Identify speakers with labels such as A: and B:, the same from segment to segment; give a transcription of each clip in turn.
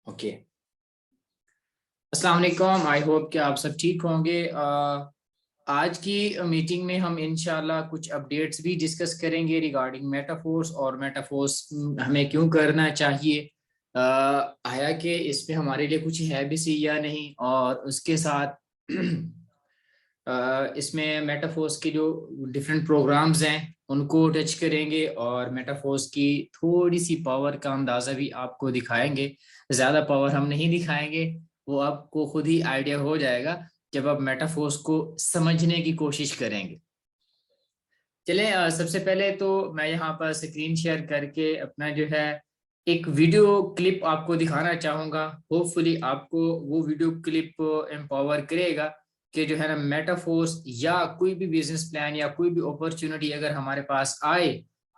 A: Okay. अस्सलाम वालेकुम। I hope कि आप सब ठीक होंगे। आज की मीटिंग में हम इंशाल्लाह कुछ अपडेट्स भी डिस्कस करेंगे रिगार्डिंग मेटाफोर्स और मेटाफोर्स हमें क्यों करना चाहिए, आया कि इसमें हमारे लिए कुछ है भी सी या नहीं, और उसके साथ इसमें मेटाफोर्स के जो डिफरेंट प्रोग्राम्स हैं उनको टच करेंगे और मेटाफोर्स की थोड़ी सी पावर का अंदाज़ा भी आपको दिखाएंगे। ज़्यादा पावर हम नहीं दिखाएंगे, वो आपको खुद ही आइडिया हो जाएगा जब आप मेटाफोर्स को समझने की कोशिश करेंगे। चलें, सबसे पहले तो मैं यहाँ पर स्क्रीन शेयर करके अपना जो है एक वीडियो क्लिप आपको दिखाना चाहूँगा। होपफुली आपको वो वीडियो क्लिप एम्पावर करेगा कि जो है ना मेटाफोर्स या कोई भी बिजनेस प्लान या कोई भी अपॉर्चुनिटी अगर हमारे पास आए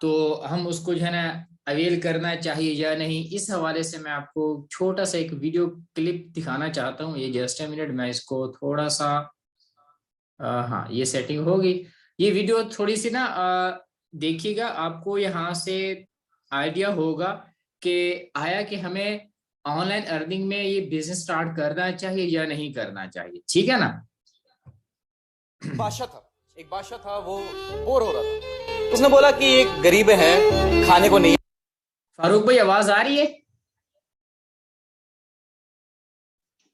A: तो हम उसको जो है ना अवेल करना चाहिए या नहीं। इस हवाले से मैं आपको छोटा सा एक वीडियो क्लिप दिखाना चाहता हूँ। ये जस्ट ए मिनट, मैं इसको थोड़ा सा हाँ, ये सेटिंग होगी। ये वीडियो थोड़ी सी ना देखिएगा, आपको यहाँ से आइडिया होगा कि आया कि हमें ऑनलाइन अर्निंग में ये बिजनेस स्टार्ट करना चाहिए या नहीं करना चाहिए। ठीक है ना।
B: एक बादशाह था, वो बोर हो रहा था। उसने बोला कि एक गरीब है, खाने को नहीं।
A: फारूक भाई, आवाज आ रही है?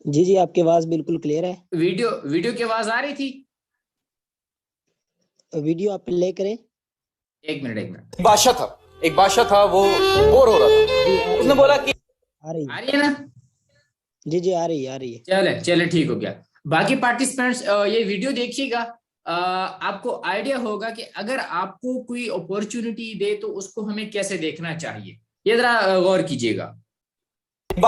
C: जी जी, आपकी आवाज बिल्कुल क्लियर है।
A: वीडियो की आवाज आ रही थी?
C: वीडियो आप प्ले करें।
A: एक मिनट।
B: एक बादशाह था, वो बोर हो रहा था। उसने बोला कि
C: आ रही
A: है ना?
C: जी जी, आ रही है।
A: चले ठीक हो गया। बाकी पार्टिसिपेंट्स ये वीडियो देखिएगा, आपको आइडिया होगा कि अगर आपको कोई अपॉर्चुनिटी दे तो उसको हमें कैसे देखना चाहिए। ये जरा गौर कीजिएगा।
B: एक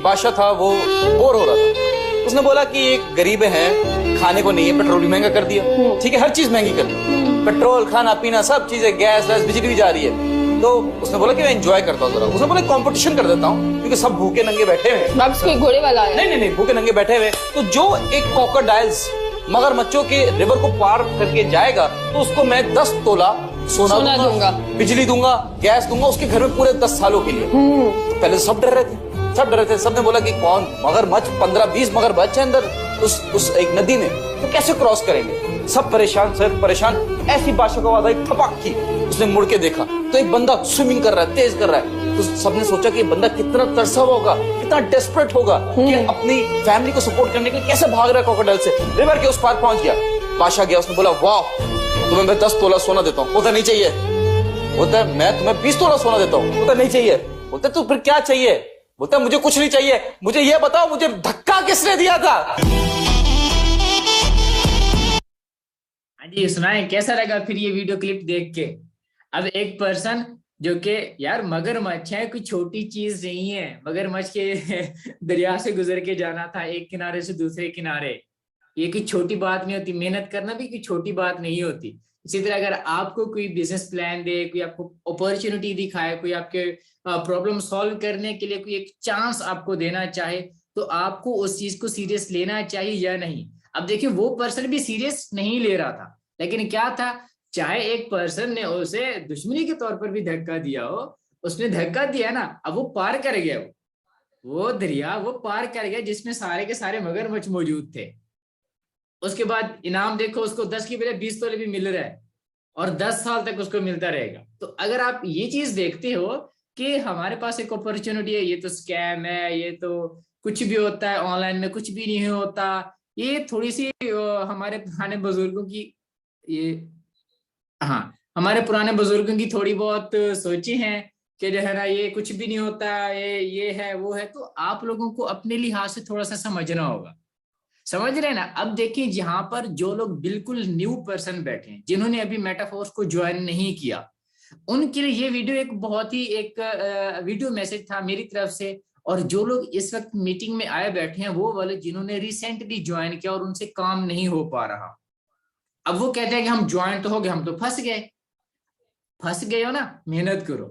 B: बादशाह था, वो बोर हो रहा था। उसने बोला कि एक गरीब है, खाने को नहीं है, पेट्रोल भी महंगा कर दिया। ठीक है, हर चीज महंगी कर दी, पेट्रोल, खाना पीना, सब चीजें, गैस, बिजली भी जा रही है। तो उसने बोला कि मैं एंजॉय करता हूँ जरा। उसने बोला कंपटीशन कर देता हूँ, क्योंकि सब भूखे नंगे बैठे हुए।
D: घोड़े वाला है।
B: नहीं, भूखे नंगे बैठे हुए। तो जो एक क्रोकोडाइल्स मगरमच्छों के रिवर को पार करके जाएगा तो उसको मैं 10 तोला सोना दूंगा, बिजली दूंगा, गैस दूंगा, उसके घर में पूरे 10 सालों के लिए। तो पहले सब डर रहे थे। सबने बोला कि कौन मगरमच्छ, 15-20 मगरमच्छ है अंदर उस एक नदी में, तो कैसे क्रॉस करेंगे। सब परेशान। ऐसी बादशाह को आवाज आई, थपक की। उसने मुड़ के देखा तो एक बंदा स्विमिंग कर रहा है, तेज कर रहा है। तो सबने सोचा कि बंदा कितना तरसा हुआ होगा, कितना डेस्परेट होगा कि अपनी फैमिली को सपोर्ट करने के लिए कैसे भाग रहा है क्रोकोडाइल से। रिवर के उस पार पहुंच गया। बादशाह गया, उसने बोला वाह, तुम्हें मैं 10 तोला सोना देता हूँ। बोलता नहीं चाहिए। बोलता मैं तुम्हें 20 तोला सोना देता हूँ। बोलता नहीं चाहिए। बोलता तू फिर क्या चाहिए? बोलता मुझे कुछ नहीं चाहिए, मुझे ये बताओ मुझे धक्का किसने दिया था।
A: हाँ जी, सुनाए कैसा लगा फिर ये वीडियो क्लिप देख के। अब एक पर्सन जो कि यार मगरमच्छ है, कोई छोटी चीज नहीं है। मगरमच्छ के दरिया से गुजर के जाना था एक किनारे से दूसरे किनारे, ये कोई छोटी बात नहीं होती। मेहनत करना भी कोई छोटी बात नहीं होती। इसी तरह अगर आपको कोई बिजनेस प्लान दे, कोई आपको अपॉर्चुनिटी दिखाए, कोई आपके प्रॉब्लम सॉल्व करने के लिए कोई एक चांस आपको देना चाहे, तो आपको उस चीज को सीरियस लेना चाहिए या नहीं। अब देखिए, वो पर्सन भी सीरियस नहीं ले रहा था, लेकिन क्या था, चाहे एक पर्सन ने उसे दुश्मनी के तौर पर भी धक्का दिया हो, उसने धक्का दिया ना, अब वो पार कर गया। वो दरिया वो पार कर गया जिसमें सारे के सारे मगरमच्छ मौजूद थे। उसके बाद इनाम देखो, उसको 10 की बजाय 20 तोले भी मिल रहा है और 10 साल तक उसको मिलता रहेगा। तो अगर आप ये चीज देखते हो कि हमारे पास एक अपॉर्चुनिटी है, ये तो स्कैम है, ये तो कुछ भी होता है ऑनलाइन में, कुछ भी नहीं होता, ये थोड़ी सी हमारे पुराने बुजुर्गों की, ये हाँ, हमारे पुराने बुजुर्गों की थोड़ी बहुत सोची हैं कि जो है ना ये कुछ भी नहीं होता, ये है वो है। तो आप लोगों को अपने लिहाज से थोड़ा सा समझना होगा। समझ रहे हैं ना। अब देखिए, जहां पर जो लोग बिल्कुल न्यू पर्सन बैठे हैं, जिन्होंने अभी मेटाफोर्स को ज्वाइन नहीं किया, उनके लिए ये वीडियो एक बहुत ही एक वीडियो मैसेज था मेरी तरफ से। और जो लोग इस वक्त मीटिंग में आए बैठे हैं, वो वाले जिन्होंने रिसेंटली ज्वाइन किया और उनसे काम नहीं हो पा रहा, अब वो कहते हैं कि हम ज्वाइन तो हो गए, हम तो फंस गए हो ना, मेहनत करो।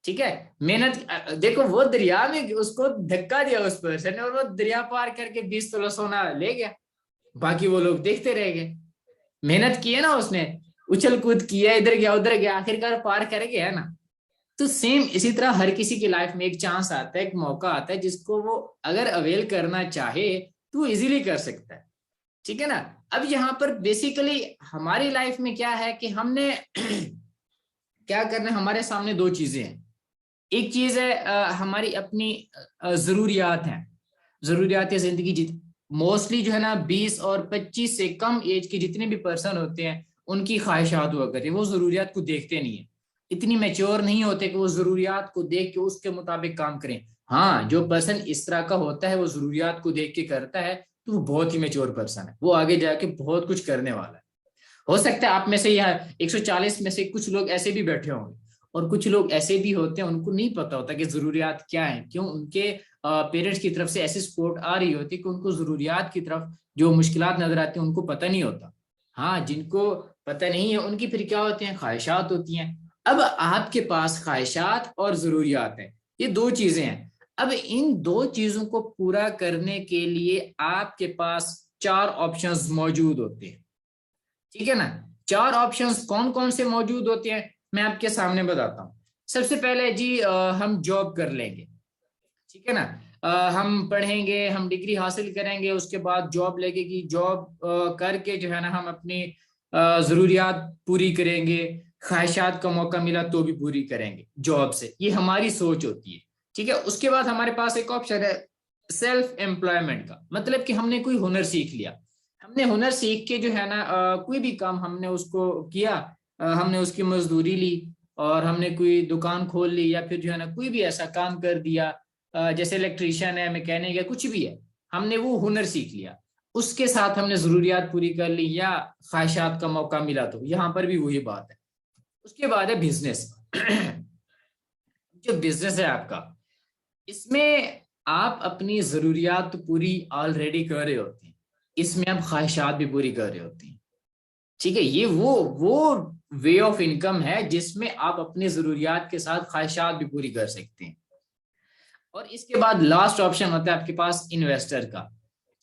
A: ठीक है, मेहनत देखो, वो दरिया में उसको धक्का दिया उस पर्सन ने और वो दरिया पार करके 20 तोला सोना ले गया। बाकी वो लोग देखते रह गए। मेहनत की है ना उसने, उछल कूद किया, इधर गया उधर गया, आखिरकार पार कर गया ना। तो सेम इसी तरह हर किसी की लाइफ में एक चांस आता है, एक मौका आता है, जिसको वो अगर अवेल करना चाहे तो इजीली कर सकता है। ठीक है ना। अब यहाँ पर बेसिकली हमारी लाइफ में क्या है कि हमने क्या करना है, हमारे सामने दो चीजें हैं। एक चीज है हमारी अपनी जरूरियात हैं, जरूरियात जिंदगी। मोस्टली जो है ना 20 और 25 से कम एज के जितने भी पर्सन होते हैं उनकी ख्वाहिशात हुआ करती है, वो जरूरियात को देखते नहीं है, इतनी मैच्योर नहीं होते कि वो जरूरियात को देख के उसके मुताबिक काम करें। हाँ, जो पर्सन इस तरह का होता है वो जरूरियात को देख के करता है तो वो बहुत ही मैच्योर पर्सन है, वो आगे जाके बहुत कुछ करने वाला है। हो सकता है आप में से यहाँ 140 में से कुछ लोग ऐसे भी बैठे होंगे, और कुछ लोग ऐसे भी होते हैं उनको नहीं पता होता कि जरूरियात क्या है, क्यों उनके पेरेंट्स की तरफ से ऐसी सपोर्ट आ रही होती है कि उनको जरूरियात की तरफ जो मुश्किलात नजर आती हैं उनको पता नहीं होता। हाँ, जिनको पता नहीं है उनकी फिर क्या होती हैं, ख्वाहिशात होती हैं। अब आपके पास ख्वाहिशात और जरूरियात हैं, ये दो चीजें हैं। अब इन दो चीजों को पूरा करने के लिए आपके पास चार ऑप्शंस मौजूद होते हैं। ठीक है ना। चार ऑप्शंस कौन कौन से मौजूद होते हैं मैं आपके सामने बताता हूँ। सबसे पहले जी हम जॉब कर लेंगे। ठीक है ना। हम पढ़ेंगे, हम डिग्री हासिल करेंगे, उसके बाद जॉब लगेगी, जॉब करके जो है ना हम अपनी जरूरियात पूरी करेंगे, ख्वाहिशात का मौका मिला तो भी पूरी करेंगे जॉब से, ये हमारी सोच होती है। ठीक है। उसके बाद हमारे पास एक ऑप्शन है सेल्फ एम्प्लॉयमेंट का, मतलब कि हमने कोई हुनर सीख लिया, हमने हुनर सीख के जो है ना कोई भी काम हमने उसको किया, हमने उसकी मजदूरी ली और हमने कोई दुकान खोल ली, या फिर जो है ना कोई भी ऐसा काम कर दिया जैसे इलेक्ट्रीशियन है, मैकेनिक है, कुछ भी है, हमने वो हुनर सीख लिया, उसके साथ हमने जरूरियात पूरी कर ली या ख्वाहिशात का मौका मिला, तो यहाँ पर भी वही बात है। उसके बाद है बिजनेस। जो बिजनेस है आपका, इसमें आप अपनी जरूरियात तो पूरी ऑलरेडी कर रहे होते हैं, इसमें आप ख्वाहिशात भी पूरी कर रहे होते हैं। ठीक है। ये वो वे ऑफ इनकम है जिसमें आप अपनी जरूरियात के साथ ख्वाहिशात भी पूरी कर सकते हैं। और इसके बाद लास्ट ऑप्शन होता है आपके पास इन्वेस्टर का।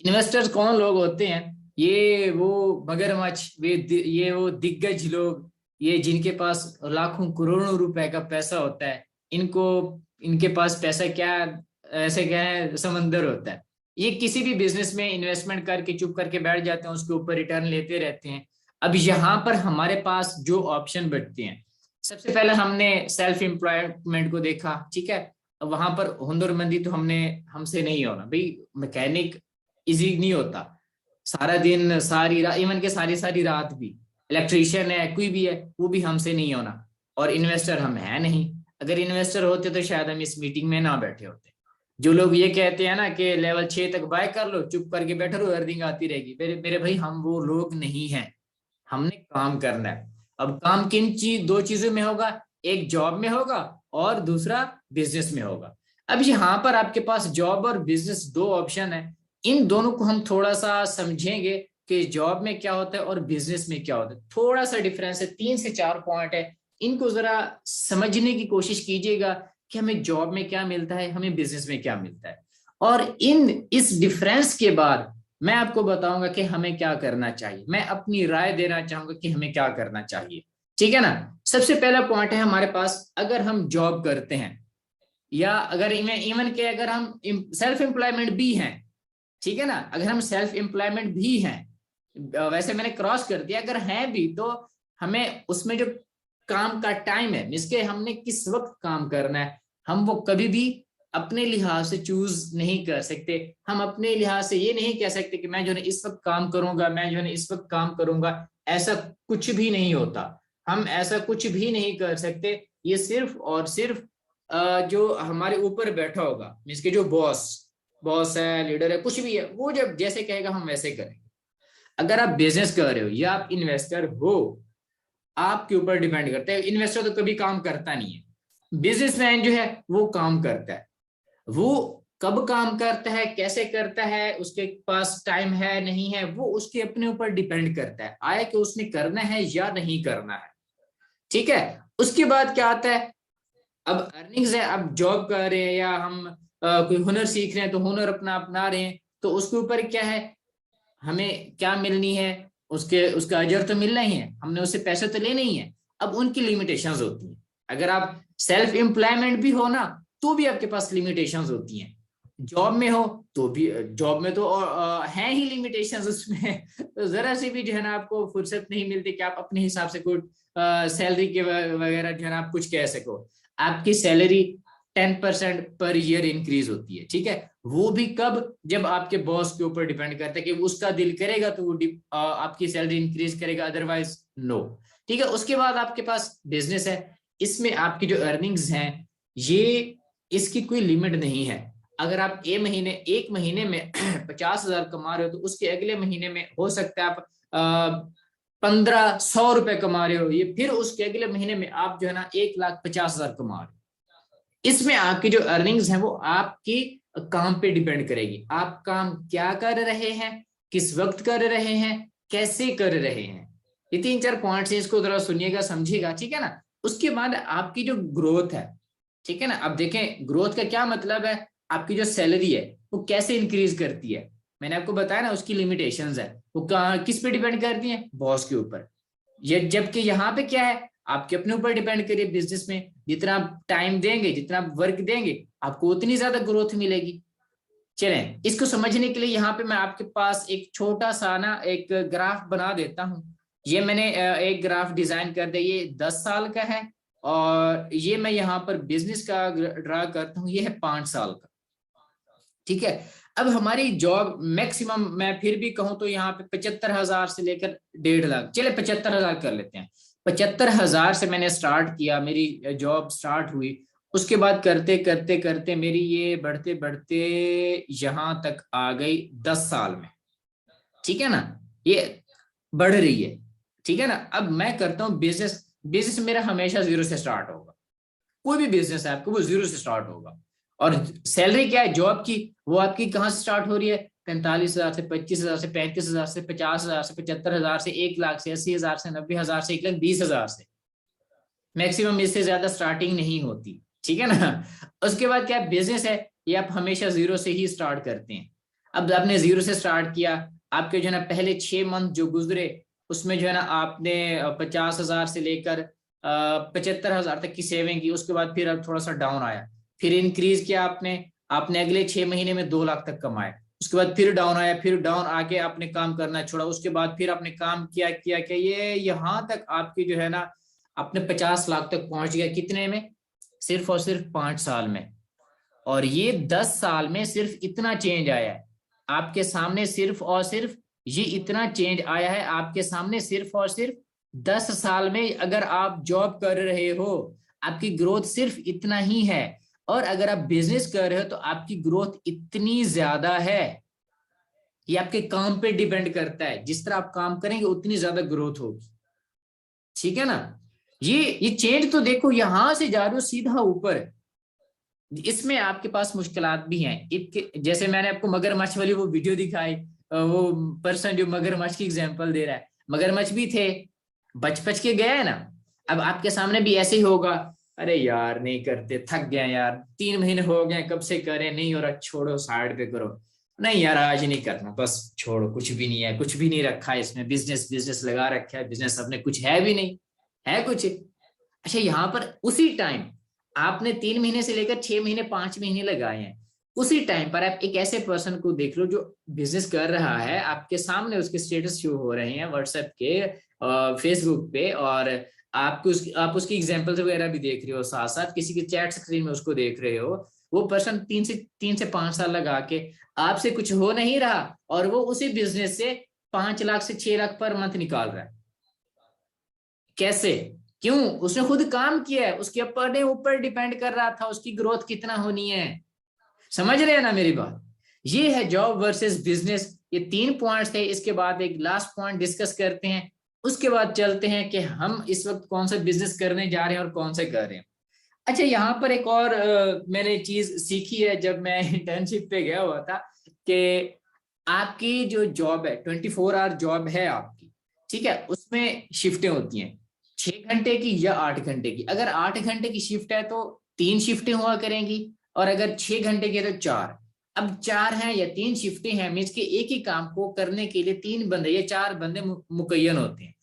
A: इन्वेस्टर्स कौन लोग होते हैं? ये वो मगरमच्छ, ये वो दिग्गज लोग, ये जिनके पास लाखों करोड़ों रुपए का पैसा होता है, इनको इनके पास पैसा क्या, ऐसे क्या है, समंदर होता है। ये किसी भी बिजनेस में इन्वेस्टमेंट करके चुप करके बैठ जाते हैं, उसके ऊपर रिटर्न लेते रहते हैं। अब यहाँ पर हमारे पास जो ऑप्शन बढ़ते हैं, सबसे पहले हमने सेल्फ एम्प्लॉयमेंट को देखा। ठीक है। वहां पर हुनरमंदी तो हमसे नहीं होना भाई, मैकेनिक इजी नहीं होता, सारा दिन सारी रात, इवन के सारी सारी रात भी, इलेक्ट्रीशियन है, कोई भी है, वो भी हमसे नहीं होना। और इन्वेस्टर हम है नहीं, अगर इन्वेस्टर होते तो शायद हम इस मीटिंग में ना बैठे होते। जो लोग ये कहते हैं ना कि लेवल 6 तक बाय कर लो, चुप करके बैठे रहो, अर्निंग आती रहेगी, मेरे भाई हम वो लोग नहीं हैं, हमने काम करना है। अब काम किन दो चीजों में होगा, एक जॉब में होगा और दूसरा बिजनेस में होगा। अब यहाँ पर आपके पास जॉब और बिजनेस दो ऑप्शन है, इन दोनों को हम थोड़ा सा समझेंगे कि जॉब में क्या होता है और बिजनेस में क्या होता है। थोड़ा सा डिफरेंस है, 3 से 4 पॉइंट है, इनको जरा समझने की कोशिश कीजिएगा कि हमें जॉब में क्या मिलता है, हमें बिजनेस में क्या मिलता है। और इस डिफरेंस के बाद मैं आपको बताऊंगा कि हमें क्या करना चाहिए, मैं अपनी राय देना चाहूंगा कि हमें क्या करना चाहिए। ठीक है ना। सबसे पहला पॉइंट है हमारे पास, अगर हम जॉब करते हैं या अगर इवन के अगर हम सेल्फ एम्प्लॉयमेंट भी हैं, ठीक है ना, अगर हम सेल्फ एम्प्लॉयमेंट भी हैं, वैसे मैंने क्रॉस कर दिया, अगर हैं भी, तो हमें उसमें जो काम का टाइम है, इसके हमने किस वक्त काम करना है, हम वो कभी भी अपने लिहाज से चूज नहीं कर सकते। हम अपने लिहाज से ये नहीं कह सकते कि मैं जो है इस वक्त काम करूंगा, मैं जो है इस वक्त काम करूंगा, ऐसा कुछ भी नहीं होता। हम ऐसा कुछ भी नहीं कर सकते। ये सिर्फ और सिर्फ जो हमारे ऊपर बैठा होगा, इसके जो बॉस है, लीडर है, कुछ भी है, वो जब जैसे कहेगा हम वैसे करेंगे। अगर आप बिजनेस कर रहे हो या आप इन्वेस्टर हो, आपके ऊपर डिपेंड करता है। इन्वेस्टर तो कभी काम करता नहीं है, बिजनेसमैन जो है वो काम करता है। वो कब काम करता है, कैसे करता है, उसके पास टाइम है नहीं है, वो उसके अपने ऊपर डिपेंड करता है, आया कि उसने करना है या नहीं करना है। ठीक है। उसके बाद क्या आता है, अब अर्निंग्स है, अब जॉब कर रहे हैं या हम कोई हुनर सीख रहे हैं तो हुनर अपना अपना रहे हैं, तो उसके ऊपर क्या है, हमें क्या मिलनी है, उसका अजर तो मिलना ही है, हमने उससे पैसे तो लेने ही है। अब उनकी लिमिटेशंस होती हैं। अगर आप सेल्फ एम्प्लॉयमेंट भी हो ना, तो भी आपके पास लिमिटेशंस होती हैं। जॉब में हो तो भी, जॉब में तो हैं ही लिमिटेशंस उसमें। तो जरा सी भी जो है ना आपको फुर्सत नहीं मिलती कि आप अपने हिसाब से कोई सैलरी के वगैरह जो है ना आप कुछ कह सको। आपकी सैलरी 10% पर ईयर इंक्रीज होती है, ठीक है। वो भी कब, जब आपके बॉस के ऊपर डिपेंड करता है कि उसका दिल करेगा तो वो आपकी सैलरी इंक्रीज करेगा, अदरवाइज नो, ठीक है। उसके बाद आपके पास बिजनेस है, इसमें आपकी जो अर्निंग्स हैं ये, इसकी कोई लिमिट नहीं है। अगर आप एक महीने में 50,000 कमा रहे हो, तो उसके अगले महीने में हो सकता है आप 1500 रुपए कमा रहे हो, ये फिर उसके अगले महीने में आप जो है ना 1,50,000 कमा रहे हो। इसमें आपकी जो अर्निंग्स हैं वो आपकी काम पे डिपेंड करेगी। आप काम क्या कर रहे हैं, किस वक्त कर रहे हैं, कैसे कर रहे हैं। ये 3-4 पॉइंट्स हैं, इसको जरा सुनिएगा, समझिएगा, ठीक है ना। उसके बाद आपकी जो ग्रोथ है, ठीक है ना। अब देखें ग्रोथ का क्या मतलब है, आपकी जो सैलरी है वो कैसे इंक्रीज करती है। मैंने आपको बताया ना उसकी लिमिटेशंस है, वो किस पे डिपेंड करती है, बॉस के ऊपर। ये जबकि यहाँ पे क्या है, आपके अपने ऊपर डिपेंड करिए। बिजनेस में जितना आप टाइम देंगे, जितना आप वर्क देंगे, आपको उतनी ज्यादा ग्रोथ मिलेगी। चलें, इसको समझने के लिए यहाँ पे मैं आपके पास एक छोटा सा ना एक ग्राफ बना देता हूँ। ये मैंने एक ग्राफ डिजाइन कर दिया, ये 10 साल का है, और ये मैं यहाँ पर बिजनेस का ड्रा करता हूँ, ये है 5 साल का, ठीक है। अब हमारी जॉब मैक्सिमम, मैं फिर भी कहूं तो यहाँ पे 75,000 से लेकर 1.5 लाख, चले 75,000 कर लेते हैं। 75,000 से मैंने स्टार्ट किया, मेरी जॉब स्टार्ट हुई। उसके बाद करते करते करते मेरी ये बढ़ते बढ़ते यहां तक आ गई 10 साल में, ठीक है ना। ये बढ़ रही है, ठीक है ना। अब मैं करता हूँ बिजनेस। बिजनेस मेरा हमेशा 0 से स्टार्ट होगा। कोई भी बिजनेस है आपको, वो 0 से स्टार्ट होगा। और सैलरी क्या है जॉब की, वो आपकी कहाँ से स्टार्ट हो रही है, 45,000 से, 25,000 से, 35,000 से, 50,000 से, 75,000 से, 1 लाख से, 80,000 से, 90,000 से, 1,20,000 से। मैक्सिमम इससे ज्यादा स्टार्टिंग नहीं होती, ठीक है ना। उसके बाद क्या बिजनेस है, ये आप हमेशा 0 से ही स्टार्ट करते हैं। अब आपने 0 से स्टार्ट किया, आपके जो है ना पहले 6 मंथ जो गुजरे, उसमें जो है ना आपने 50,000 से लेकर 75,000 तक की सेविंग की। उसके बाद फिर अब थोड़ा सा डाउन आया, फिर इंक्रीज किया आपने आपने अगले 6 महीने में 2 लाख तक कमाए। उसके बाद फिर डाउन आया, फिर डाउन आके आपने काम करना छोड़ा। उसके बाद फिर आपने काम किया किया किया, ये यहाँ तक आपकी जो है ना आपने 50 लाख तक पहुंच गया। कितने में, सिर्फ और सिर्फ 5 साल में। और ये 10 साल में सिर्फ इतना चेंज आया है आपके सामने, सिर्फ और सिर्फ ये इतना चेंज आया है आपके सामने, सिर्फ और सिर्फ 10 साल में। अगर आप जॉब कर रहे हो, आपकी ग्रोथ सिर्फ इतना ही है। और अगर आप बिजनेस कर रहे हो तो आपकी ग्रोथ इतनी ज्यादा है। ये आपके काम पे डिपेंड करता है, जिस तरह आप काम करेंगे उतनी ज्यादा ग्रोथ होगी, ठीक है ना। ये चेंज तो देखो, यहां से जा रहे हो सीधा ऊपर। इसमें आपके पास मुश्किलात भी हैं। जैसे मैंने आपको मगरमच्छ वाली वो वीडियो दिखाई, वो पर्सन जो मगरमच्छ की एग्जांपल दे रहा है, मगरमच्छ भी थे, बच बच के गया है ना। अब आपके सामने भी ऐसे ही होगा, अरे यार नहीं करते, थक गए यार, 3 महीने हो गए, कब से करें, नहीं हो रहा, छोड़ो, साइड पे करो, नहीं यार आज नहीं करना, बस छोड़ो, कुछ भी नहीं है, कुछ भी नहीं रखा है इसमें, बिजनेस बिजनेस लगा रखा है, बिजनेस अपने कुछ है भी नहीं, है कुछ। अच्छा, यहाँ पर उसी टाइम आपने 3 महीने से लेकर 6 महीने 5 महीने लगाए हैं, उसी टाइम पर आप एक ऐसे पर्सन को देख लो जो बिजनेस कर रहा है, आपके सामने उसके स्टेटस शो हो रहे हैं व्हाट्सएप के, फेसबुक पे, और आप उसकी एग्जांपल्स वगैरह भी देख रहे हो, साथ साथ किसी की चैट स्क्रीन में उसको देख रहे हो। वो पर्सन 3 से 5 साल लगा के आपसे कुछ हो नहीं रहा, और वो उसी बिजनेस से 5 लाख से 6 लाख पर मंथ निकाल रहा है। कैसे, क्यों, उसने खुद काम किया है, उसके ऊपर डिपेंड कर रहा था उसकी ग्रोथ कितना होनी है। समझ रहे हैं ना मेरी बात। ये है जॉब वर्सेस बिजनेस। ये 3 पॉइंट्स थे। इसके बाद एक लास्ट पॉइंट डिस्कस करते हैं, उसके बाद चलते हैं कि हम इस वक्त कौन सा बिजनेस करने जा रहे हैं और कौन से कर रहे हैं। अच्छा, यहाँ पर एक और मैंने चीज सीखी है जब मैं इंटर्नशिप पे गया हुआ था, कि आपकी जो जॉब है 24 आवर जॉब है आपकी, ठीक है, उसमें शिफ्टें होती हैं 6 घंटे की या 8 घंटे की। अगर 8 घंटे की शिफ्ट है तो 3 शिफ्टें हुआ करेंगी, और अगर 6 घंटे की तो 4। अब 4 हैं या 3 शिफ्टें हैं, मीन्स के एक ही काम को करने के लिए 3 बंदे या 4 बंदे मुकैयन होते हैं।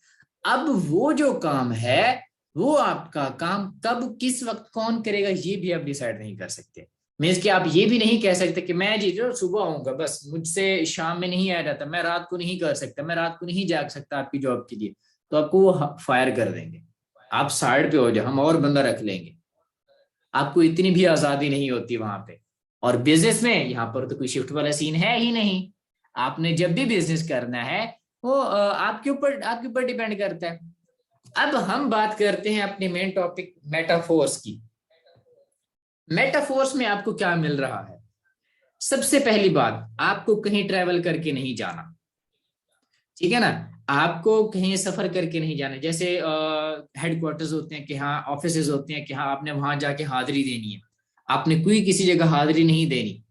A: अब वो जो काम है वो आपका काम कब किस वक्त कौन करेगा ये भी आप डिसाइड नहीं कर सकते। मीन्स कि आप ये भी नहीं कह सकते कि मैं जी जो सुबह आऊंगा, बस मुझसे शाम में नहीं आया जाता, मैं रात को नहीं कर सकता, मैं रात को नहीं जाग सकता आपकी जॉब के लिए, तो आपको वो फायर कर देंगे, आप साइड पे हो जाओ, हम और बंदा रख लेंगे। आपको इतनी भी आजादी नहीं होती वहां पे। और बिजनेस में यहाँ पर तो कोई शिफ्ट वाला सीन है ही नहीं। आपने जब भी बिजनेस करना है वो आपके ऊपर डिपेंड करता है। अब हम बात करते हैं अपने मेन टॉपिक मेटाफोर्स की। मेटाफोर्स में आपको क्या मिल रहा है? सबसे पहली बात, आपको कहीं ट्रैवल करके नहीं जाना, ठीक है ना। आपको कहीं सफर करके नहीं जाना, जैसे हेडक्वार्टर्स होते हैं कि हाँ, ऑफिसेज होते हैं कि हाँ आपने वहां जाके हाजिरी देनी है, आपने कोई किसी जगह हाजिरी नहीं देनी।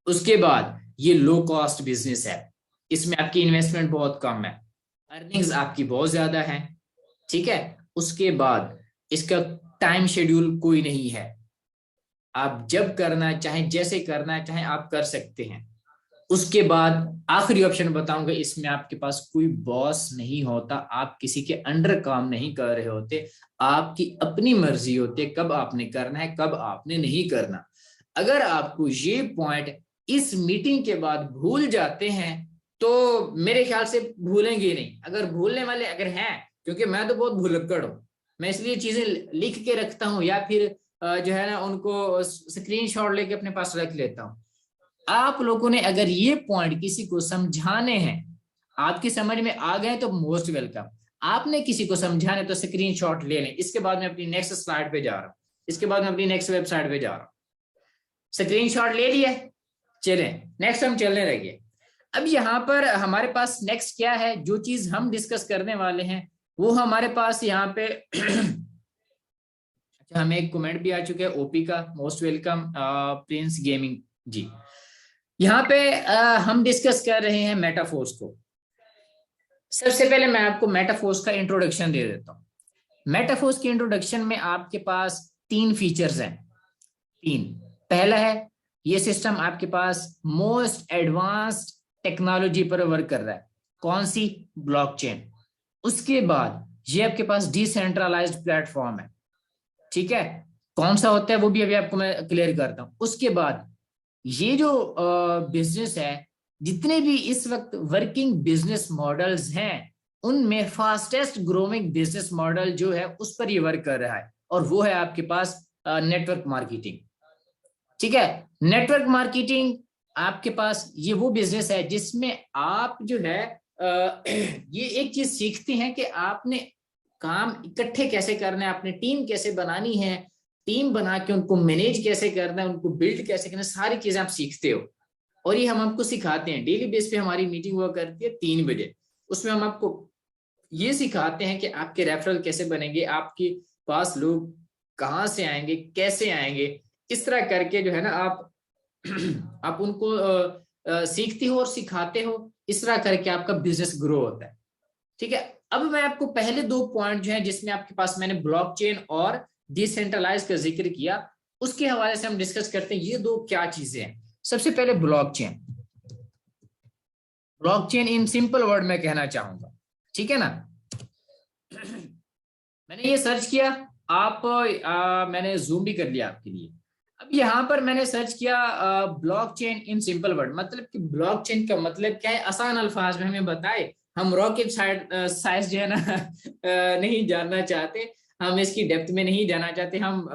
A: उसके बाद ये लो कॉस्ट बिजनेस है, इसमें आपकी इन्वेस्टमेंट बहुत कम है, अर्निंग्स आपकी बहुत ज्यादा है, ठीक है। उसके बाद इसका टाइम शेड्यूल कोई नहीं है, आप जब करना चाहें जैसे करना चाहें आप कर सकते हैं। उसके बाद आखिरी ऑप्शन बताऊंगा, इसमें आपके पास कोई बॉस नहीं होता, आप किसी के अंडर काम नहीं कर रहे होते, आपकी अपनी मर्जी होती है कब आपने करना है कब आपने नहीं करना। अगर आपको ये पॉइंट इस मीटिंग के बाद भूल जाते हैं तो मेरे ख्याल से भूलेंगे नहीं। अगर भूलने वाले अगर हैं, क्योंकि मैं तो बहुत भुलक्कड़ हूं, मैं इसलिए चीजें लिख के रखता हूं या फिर जो है ना उनको स्क्रीनशॉट लेके अपने पास रख लेता हूं। आप लोगों ने अगर ये पॉइंट किसी को समझाने हैं, आपकी समझ में आ गए तो मोस्ट वेलकम। आपने किसी को समझाने तो स्क्रीनशॉट ले लें। इसके बाद मैं अपनी नेक्स्ट स्लाइड पे जा रहा हूं, इसके बाद मैं अपनी नेक्स्ट वेबसाइट पे जा रहा हूं। स्क्रीनशॉट ले लिया, चले नेक्स्ट हम चलने लगे। अब यहाँ पर हमारे पास नेक्स्ट क्या है, जो चीज हम डिस्कस करने वाले हैं वो हमारे पास यहाँ पे अच्छा, हमें एक कमेंट भी आ चुका है ओपी का, मोस्ट वेलकम प्रिंस गेमिंग जी। यहाँ पे हम डिस्कस कर रहे हैं मेटाफोर्स को। सबसे पहले मैं आपको मेटाफोर्स का इंट्रोडक्शन दे देता हूँ। मेटाफोर्स के इंट्रोडक्शन में आपके पास 3 फीचर्स हैं, 3। पहला है, ये सिस्टम आपके पास मोस्ट एडवांस्ड टेक्नोलॉजी पर वर्क कर रहा है। कौन सी? ब्लॉकचेन। उसके बाद ये आपके पास डिसेंट्रलाइज्ड प्लेटफॉर्म है, ठीक है। कौन सा होता है वो भी अभी आपको मैं क्लियर करता हूं। उसके बाद ये जो बिजनेस है, जितने भी इस वक्त वर्किंग बिजनेस मॉडल्स हैं उनमें फास्टेस्ट ग्रोइंग बिजनेस मॉडल जो है उस पर ये वर्क कर रहा है, और वो है आपके पास नेटवर्क मार्केटिंग, ठीक है। नेटवर्क मार्केटिंग आपके पास ये वो बिजनेस है जिसमें आप जो है ये एक चीज सीखते हैं कि आपने काम इकट्ठे कैसे करना है, आपने टीम कैसे बनानी है, टीम बना के उनको मैनेज कैसे करना है, उनको बिल्ड कैसे करना है, सारी चीजें आप सीखते हो। और ये हम आपको सिखाते हैं, डेली बेस पे हमारी मीटिंग हुआ करती है 3 बजे। उसमें हम आपको ये सिखाते हैं कि आपके रेफरल कैसे बनेंगे, आपके पास लोग कहाँ से आएंगे, कैसे आएंगे। इस तरह करके जो है ना आप उनको सीखते हो और सिखाते हो। इस तरह करके आपका बिजनेस ग्रो होता है, ठीक है। अब मैं आपको पहले 2 पॉइंट जो है जिसमें आपके पास मैंने ब्लॉकचेन और डिसेंट्रलाइज का जिक्र किया, उसके हवाले से हम डिस्कस करते हैं ये 2 क्या चीजें हैं। सबसे पहले blockchain. Blockchain in simple word में कहना चाहूंगा, ठीक है ना। मैंने ये सर्च किया, मैंने जूम भी कर लिया आपके लिए। अब यहाँ पर मैंने सर्च किया ब्लॉकचेन इन सिंपल वर्ड, मतलब कि ब्लॉकचेन का मतलब क्या है, आसान अल्फाज में हमें बताए। हम रॉकेट साइंस जो है ना नहीं जानना चाहते, हम इसकी डेप्थ में नहीं जाना चाहते, हम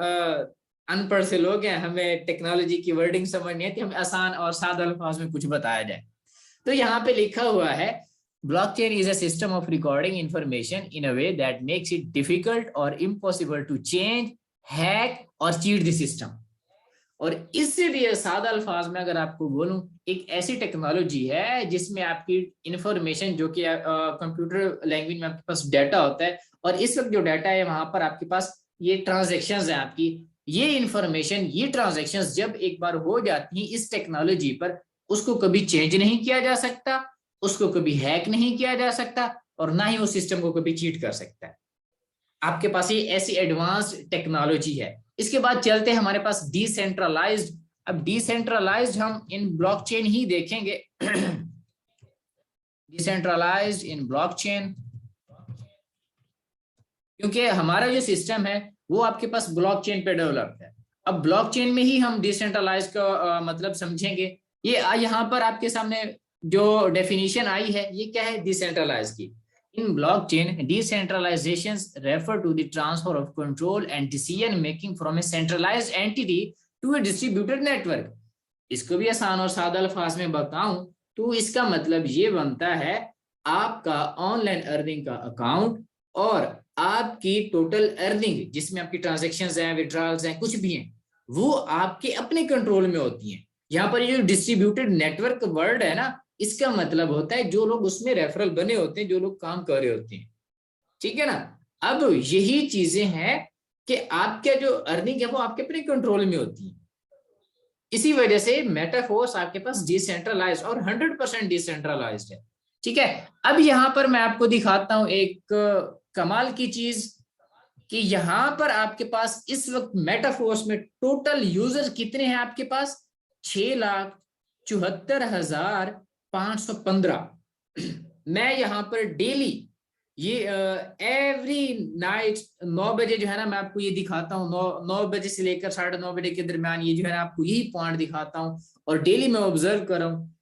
A: अनपढ़ से लोग हैं, हमें टेक्नोलॉजी की वर्डिंग समझ नहीं आती, हमें आसान और सादा अल्फाज में कुछ बताया जाए। तो यहाँ पे लिखा हुआ है, blockchain is a system of recording information in a way that makes it difficult or impossible to change, hack और cheat the system। और इससे भी सादा अल्फाज में अगर आपको बोलूं, एक ऐसी टेक्नोलॉजी है जिसमें आपकी इंफॉर्मेशन जो कि कंप्यूटर लैंग्वेज में आपके पास डाटा होता है, और इस वक्त जो डाटा है वहां पर आपके पास ये ट्रांजैक्शंस है आपकी, ये इंफॉर्मेशन, ये ट्रांजैक्शंस जब एक बार हो जाती हैं इस टेक्नोलॉजी पर, उसको कभी चेंज नहीं किया जा सकता, उसको कभी हैक नहीं किया जा सकता, और ना ही उस सिस्टम को कभी चीट कर सकता है। आपके पास ये ऐसी एडवांस्ड टेक्नोलॉजी है। इसके बाद चलते हैं हमारे पास डिसेंट्रलाइज्ड। अब डिसेंट्रलाइज्ड हम इन ब्लॉकचेन ही देखेंगे। डिसेंट्रलाइज्ड इन ब्लॉकचेन, क्योंकि हमारा जो सिस्टम है वो आपके पास ब्लॉकचेन पे डेवलप्ड है। अब ब्लॉकचेन में ही हम डिसेंट्रलाइज का मतलब समझेंगे। ये यहाँ पर आपके सामने जो डेफिनेशन आई है ये क्या है डिसेंट्रलाइज की। In blockchain decentralization refer to the transfer of control and decision making from a centralized entity to a distributed network. इसको भी आसान और सादा अल्फाज में बताऊं तो इसका मतलब ये बनता है आपका ऑनलाइन अर्निंग का अकाउंट और आपकी टोटल अर्निंग जिसमें आपकी ट्रांजैक्शंस हैं, विड्रॉल्स हैं, कुछ भी हैं, वो आपके अपने कंट्रोल में होती हैं। यहाँ पर ये जो डिस्ट्रीब्यूटेड नेटवर्क वर्ड है ना, इसका मतलब होता है जो लोग उसमें रेफरल बने होते हैं, जो लोग काम कर रहे होते हैं, ठीक है ना। अब यही चीजें हैं कि आपका जो अर्निंग है वो आपके अपने कंट्रोल में होती है। इसी वजह से मेटाफोर्स आपके पास डिसेंट्रलाइज्ड और 100% डिसेंट्रलाइज्ड है, ठीक है। अब यहां पर मैं आपको दिखाता हूं एक कमाल की चीज कि यहां पर आपके पास इस वक्त मेटाफोर्स में टोटल यूजर कितने हैं आपके पास 6,74,515। मैं यहां पर डेली ये एवरी नाइट 9 बजे जो है ना मैं आपको ये दिखाता हूँ, 9 बजे से लेकर 9:30 बजे के दरमियान ये जो है ना आपको यही पॉइंट दिखाता हूँ। और डेली मैं ऑब्जर्व कर रहा हूँ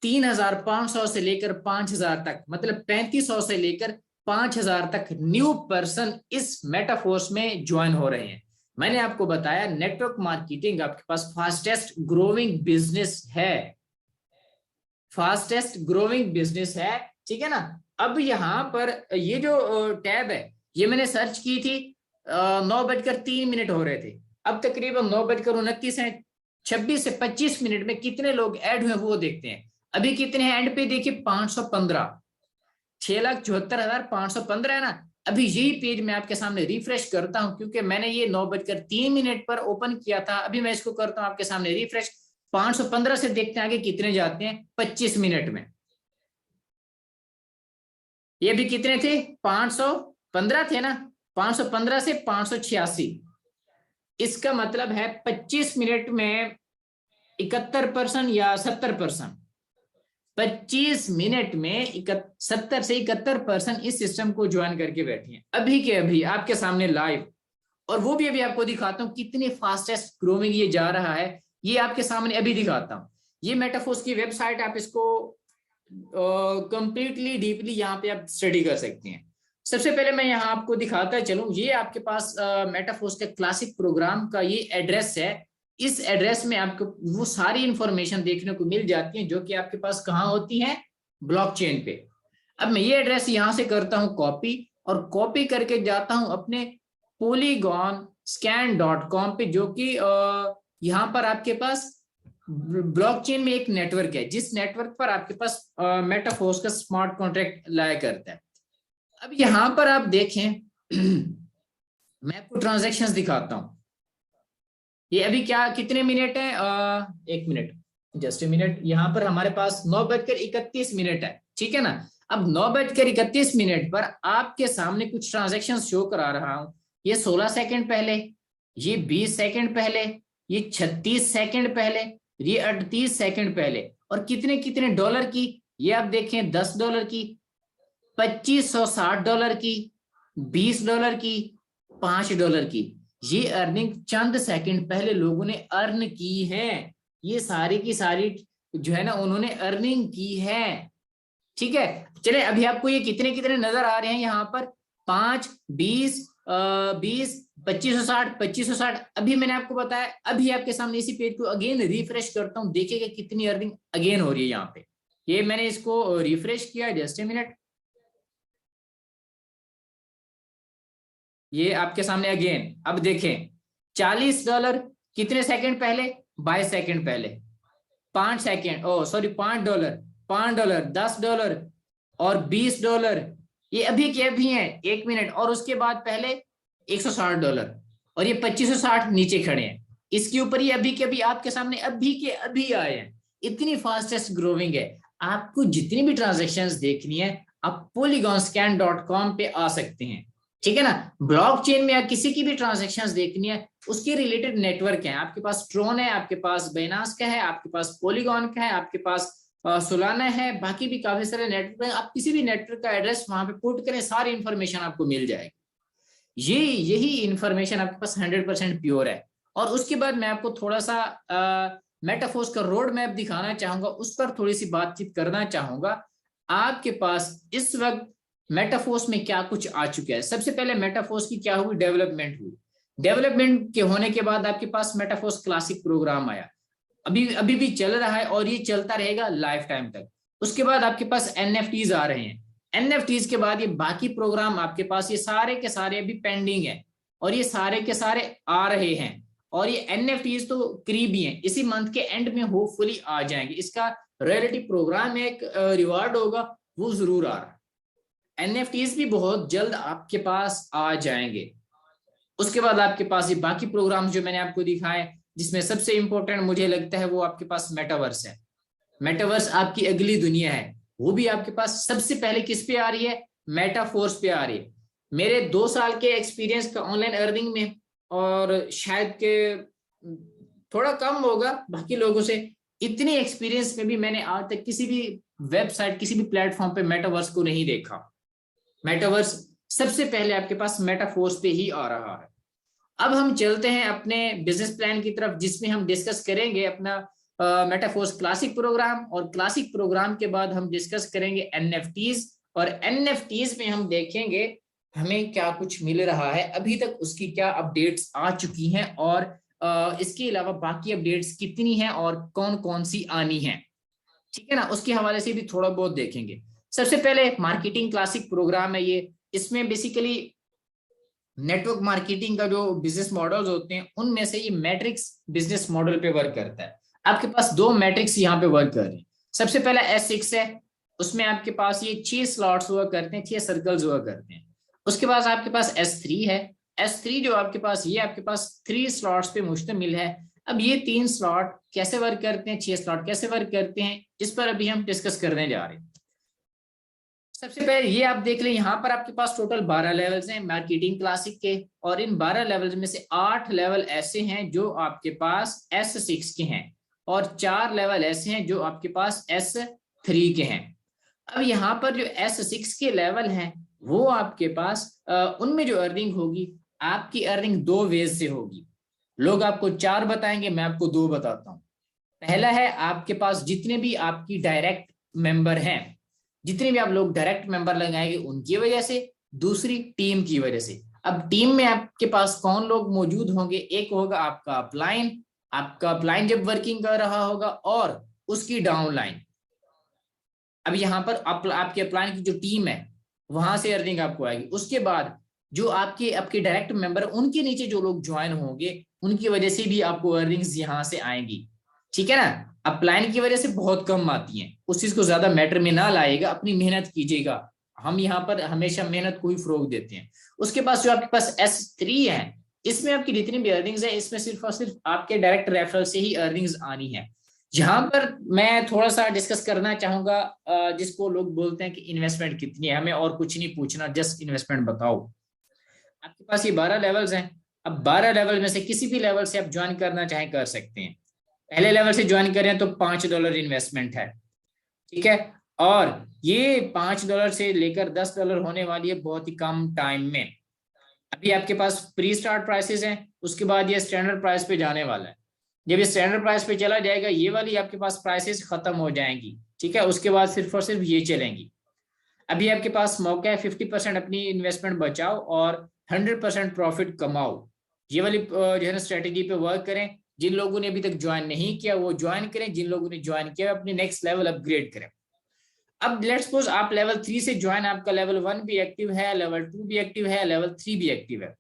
A: 3,500 से लेकर 5,000 तक, मतलब 3,500 से लेकर 5,000 तक न्यू पर्सन इस मेटाफोर्स में ज्वाइन हो रहे हैं। मैंने आपको बताया नेटवर्क मार्केटिंग आपके पास फास्टेस्ट ग्रोइंग बिजनेस है, फास्टेस्ट ग्रोइंग बिजनेस है, ठीक है ना। अब यहाँ पर ये जो टैब है ये मैंने सर्च की थी 9:03 हो रहे थे, अब तकरीबन 9:29 है। 26 से 25 मिनट में कितने लोग ऐड हुए वो देखते हैं। अभी कितने हैं एंड पे देखिए 515, 6,74,515 है ना। अभी यही पेज मैं आपके सामने रिफ्रेश करता हूं क्योंकि मैंने ये 9:03 पर ओपन किया था। अभी मैं इसको करता हूं आपके सामने रिफ्रेश, 515 से देखते हैं आगे कितने जाते हैं 25 मिनट में। ये भी कितने थे 515 थे ना, 515 से 586। इसका मतलब है 25 मिनट में 71% या 70%, 25 मिनट में 70 से 71% इस सिस्टम को ज्वाइन करके बैठे हैं अभी के अभी आपके सामने लाइव। और वो भी अभी आपको दिखाता हूं कितनी फास्टेस्ट ग्रोइंग ये जा रहा है, ये आपके सामने अभी दिखाता हूं। ये मेटाफोर्स की वेबसाइट, आप इसको कंप्लीटली डीपली यहाँ पे आप स्टडी कर सकते हैं। सबसे पहले मैं यहाँ आपको दिखाता चलूं, ये आपके पास मेटाफोर्स के क्लासिक प्रोग्राम का ये एड्रेस है। इस एड्रेस में आपको वो सारी इंफॉर्मेशन देखने को मिल जाती है जो कि आपके पास कहाँ होती है ब्लॉकचेन पे। अब मैं ये एड्रेस यहाँ से करता हूँ कॉपी, और कॉपी करके जाता हूँ अपने polygonscan.com पे, जो कि यहाँ पर आपके पास ब्लॉकचेन में एक नेटवर्क है जिस नेटवर्क पर आपके पास मेटाफोर्स का स्मार्ट कॉन्ट्रैक्ट लाया करता है। अब यहां पर आप देखें मैं आपको ट्रांजैक्शंस दिखाता हूं। ये अभी क्या कितने मिनट है, 1 मिनट, जस्ट ए मिनट। यहां पर हमारे पास 9:31 है, ठीक है ना। अब 9:31 पर आपके सामने कुछ ट्रांजैक्शन शो करा रहा हूं। ये 16 सेकंड पहले, ये 20 सेकंड पहले, ये 36 सेकंड पहले, ये 38 सेकंड पहले, और कितने कितने डॉलर की, ये आप देखें $10 की, $2,560 की, $20 की, $5 की। ये अर्निंग चंद सेकंड पहले लोगों ने अर्न की है। ये सारी की सारी जो है ना उन्होंने अर्निंग की है, ठीक है। चले अभी आपको ये कितने कितने नजर आ रहे हैं यहाँ पर 5, 20, 20, 2560, 2560। अभी मैंने आपको बताया, अभी आपके सामने इसी पेज को अगेन रिफ्रेश करता हूं, देखिएगा कितनी अर्निंग अगेन हो रही है यहाँ पे। ये मैंने इसको रिफ्रेश किया, जस्ट ए मिनट। ये आपके सामने अगेन, अब देखें $40 कितने सेकंड पहले, 22 सेकंड पहले, 5 सेकंड, ओ सॉरी $5, $5, $10 और $20। ये अभी के अभी हैं 1 मिनट, और उसके बाद पहले $160 और ये 2560 नीचे खड़े हैं। इसके ऊपर ये अभी के अभी आपके सामने अभी के अभी आए हैं। इतनी फास्टेस्ट ग्रोइंग है। आपको जितनी भी ट्रांजैक्शंस देखनी है आप polygonscan.com पे आ सकते हैं, ठीक है ना। ब्लॉकचेन में या किसी की भी ट्रांजैक्शंस देखनी है उसके रिलेटेड नेटवर्क है आपके पास, ट्रोन है आपके पास, बाइनेंस का है आपके पास, पॉलीगॉन का है आपके पास, सोलाना है, बाकी भी काफी सारे नेटवर्क है। आप किसी भी नेटवर्क का एड्रेस वहां पे पुट करें, सारी इंफॉर्मेशन आपको मिल जाएगी। यही इंफॉर्मेशन आपके पास 100% प्योर है। और उसके बाद मैं आपको थोड़ा सा मेटाफोर्स का रोड मैप दिखाना चाहूंगा, उस पर थोड़ी सी बातचीत करना चाहूंगा। आपके पास इस वक्त मेटाफोर्स में क्या कुछ आ चुका है। सबसे पहले मेटाफोर्स की क्या हुई, डेवलपमेंट हुई। डेवलपमेंट के होने के बाद आपके पास मेटाफोर्स क्लासिक प्रोग्राम आया, अभी अभी भी चल रहा है और ये चलता रहेगा लाइफ टाइम तक। उसके बाद आपके पास एनएफटीज आ रहे हैं। एनएफटीज के बाद ये बाकी प्रोग्राम आपके पास, ये सारे के सारे अभी पेंडिंग है और ये सारे के सारे आ रहे हैं। और ये एनएफटीज तो करीबी हैं, इसी मंथ के एंड में होपफुली आ जाएंगे। इसका रियलिटी प्रोग्राम एक रिवार्ड होगा, वो जरूर आ रहा है। एनएफटीज भी बहुत जल्द आपके पास आ जाएंगे। उसके बाद आपके पास ये बाकी प्रोग्राम जो मैंने आपको दिखाए, जिसमें सबसे इंपॉर्टेंट मुझे लगता है वो आपके पास मेटावर्स है। मेटावर्स आपकी अगली दुनिया है, वो भी आपके पास सबसे पहले किस पे आ रही है, मेटाफोर्स पे आ रही है। मेरे 2 साल के एक्सपीरियंस का ऑनलाइन अर्निंग में, और शायद के थोड़ा कम होगा बाकी लोगों से, इतनी एक्सपीरियंस में भी मैंने आज तक किसी भी वेबसाइट, किसी भी प्लेटफॉर्म पे मेटावर्स को नहीं देखा। मेटावर्स सबसे पहले आपके पास मेटाफोर्स पे ही आ रहा है। अब हम चलते हैं अपने बिजनेस प्लान की तरफ, जिसमें हम डिस्कस करेंगे अपना मेटाफोर्स क्लासिक प्रोग्राम, और क्लासिक प्रोग्राम के बाद हम डिस्कस करेंगे एनएफटीज, और एनएफटीज में हम देखेंगे हमें क्या कुछ मिल रहा है अभी तक, उसकी क्या अपडेट्स आ चुकी हैं, और इसके अलावा बाकी अपडेट्स कितनी हैं और कौन कौन सी आनी है, ठीक है ना। उसके हवाले से भी थोड़ा बहुत देखेंगे। सबसे पहले मार्केटिंग क्लासिक प्रोग्राम है ये। इसमें बेसिकली नेटवर्क मार्केटिंग का जो बिजनेस मॉडल्स होते हैं, उनमें से ये मैट्रिक्स बिजनेस मॉडल पे वर्क करता है। आपके पास 2 मैट्रिक्स यहाँ पे वर्क कर रहे हैं। सबसे पहला S6 है, उसमें आपके पास ये 6 स्लॉट्स हुआ करते हैं, 6 सर्कल्स हुआ करते हैं। उसके बाद आपके पास S3 है। S3 जो आपके पास, ये आपके पास 3 स्लॉट्स पे मुश्तमिल है। अब ये 3 स्लॉट कैसे वर्क करते हैं, 6 स्लॉट कैसे वर्क करते हैं, इस पर अभी हम डिस्कस करने जा रहे हैं। सबसे पहले ये आप देख लें, यहाँ पर आपके पास टोटल 12 लेवल्स हैं मार्केटिंग क्लासिक के, और इन 12 लेवल्स में से 8 लेवल ऐसे हैं जो आपके पास S6 के हैं, और 4 लेवल ऐसे हैं जो आपके पास S3 के हैं। अब यहाँ पर जो S6 के लेवल हैं, वो आपके पास उनमें जो अर्निंग होगी, आपकी अर्निंग 2 वेज से होगी। लोग आपको 4 बताएंगे, मैं आपको 2 बताता हूँ। पहला है, आपके पास जितने भी आपकी डायरेक्ट मेंबर हैं, जितने भी आप लोग डायरेक्ट मेंबर लगाएंगे उनकी वजह से। दूसरी, टीम की वजह से। अब टीम में आपके पास कौन लोग मौजूद होंगे, एक होगा आपका अपलाइन, आपका अपलाइन जब वर्किंग कर रहा होगा, और उसकी डाउनलाइन। अब यहाँ पर आपके अपलाइन की जो टीम है, वहां से अर्निंग आपको आएगी। उसके बाद जो आपके डायरेक्ट मेंबर, उनके नीचे जो लोग ज्वाइन होंगे, उनकी वजह से भी आपको अर्निंग्स यहाँ से आएंगी, ठीक है ना। अपलाइन की वजह से बहुत कम आती हैं, उस चीज को ज्यादा मैटर में ना लाएगा, अपनी मेहनत कीजिएगा। हम यहाँ पर हमेशा मेहनत को ही फरोग देते हैं। उसके पास जो आपके पास S3 है, इसमें आपकी जितनी भी अर्निंग्स है, इसमें सिर्फ और सिर्फ आपके डायरेक्ट रेफरल से ही अर्निंग्स आनी है। यहाँ पर मैं थोड़ा सा डिस्कस करना चाहूंगा, जिसको लोग बोलते हैं कि इन्वेस्टमेंट कितनी है, हमें और कुछ नहीं पूछना, जस्ट इन्वेस्टमेंट बताओ। आपके पास ये 12 लेवल्स हैं। अब 12 लेवल में से किसी भी लेवल से आप ज्वाइन करना चाहें कर सकते हैं। पहले लेवल से ज्वाइन करें तो $5 इन्वेस्टमेंट है, ठीक है। और ये $5 से लेकर $10 होने वाली है बहुत ही कम टाइम में। अभी आपके पास प्री स्टार्ट प्राइसेस हैं, उसके बाद ये स्टैंडर्ड प्राइस पे जाने वाला है। जब ये स्टैंडर्ड प्राइस पे चला जाएगा, ये वाली आपके पास प्राइसेस खत्म हो जाएंगी, ठीक है। उसके बाद सिर्फ और सिर्फ ये चलेंगी। अभी आपके पास मौका है 50% अपनी इन्वेस्टमेंट बचाओ और 100% प्रॉफिट कमाओ। ये वाली जो है ना स्ट्रेटेजी पे वर्क करें। जिन लोगों ने अभी तक ज्वाइन नहीं किया वो ज्वाइन करें, जिन लोगों ने ज्वाइन किया अपने नेक्स्ट लेवल अपग्रेड करें। अब लेट्स सपोज आप लेवल 3 से ज्वाइन, आपका लेवल 1 भी एक्टिव है, लेवल 2 भी एक्टिव है, लेवल 3 भी एक्टिव है।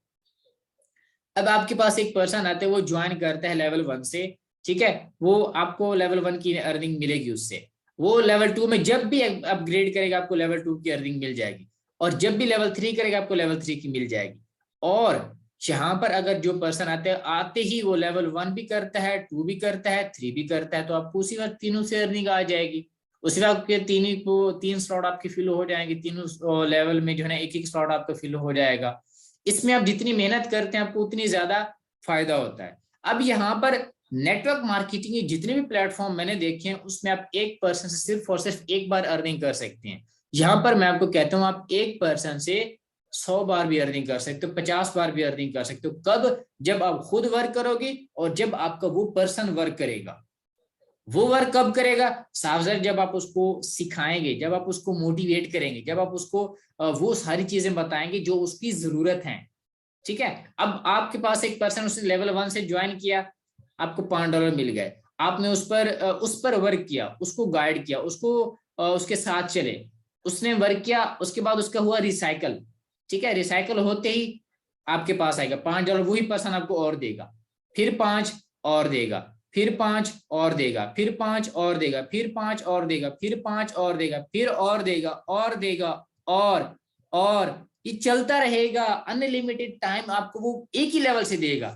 A: अब आपके पास एक पर्सन आते हैं, वो ज्वाइन करता है लेवल 1 से, ठीक है। वो आपको लेवल 1 की अर्निंग मिलेगी उससे। वो लेवल 2 में जब भी अपग्रेड करेगा, आपको लेवल 2 की अर्निंग मिल जाएगी, और जब भी लेवल 3 करेगा, आपको लेवल 3 की मिल जाएगी। और यहाँ पर अगर जो पर्सन आते ही वो लेवल 1 भी करता है, 2 भी करता है, 3 भी करता है, तो आपको उसी वक्त तीनों से अर्निंग आ जाएगी। उसी वक्त के 3 स्लॉट आपके फिल हो जाएंगे, तीनों लेवल में जो है ना एक स्लॉट आपका फिल हो जाएगा। इसमें आप जितनी मेहनत करते हैं, आपको उतनी ज्यादा फायदा होता है। अब यहाँ पर नेटवर्क मार्केटिंग के जितने भी प्लेटफॉर्म मैंने देखे हैं, उसमें आप एक पर्सन से सिर्फ और सिर्फ एक बार अर्निंग कर सकते हैं। यहाँ पर मैं आपको कहता हूँ, आप एक पर्सन से 100 बार भी अर्निंग कर सकते हो, 50 बार भी अर्निंग कर सकते हो। कब? जब आप खुद वर्क करोगे और जब आपका वो पर्सन वर्क करेगा। वो वर्क कब करेगा? सावधान, जब आप उसको सिखाएंगे, जब आप उसको मोटिवेट करेंगे, जब आप उसको वो सारी चीजें बताएंगे जो उसकी जरूरत है। ठीक है। अब आपके पास एक पर्सन, उसने लेवल 1 से ज्वाइन किया, आपको $5 मिल गए, आपने उस पर वर्क किया, उसको गाइड किया, उसको उसके साथ चले, उसने वर्क किया, उसके बाद उसका हुआ रिसाइकल। ठीक है। रिसाइकल होते ही आपके पास आएगा $5, वही पर्सन आपको और देगा, फिर 5 और देगा, फिर 5 और देगा, फिर 5 और देगा, फिर 5 और देगा, फिर 5 और देगा, फिर और देगा, और देगा, और ये चलता रहेगा। अनलिमिटेड टाइम आपको वो एक ही लेवल से देगा।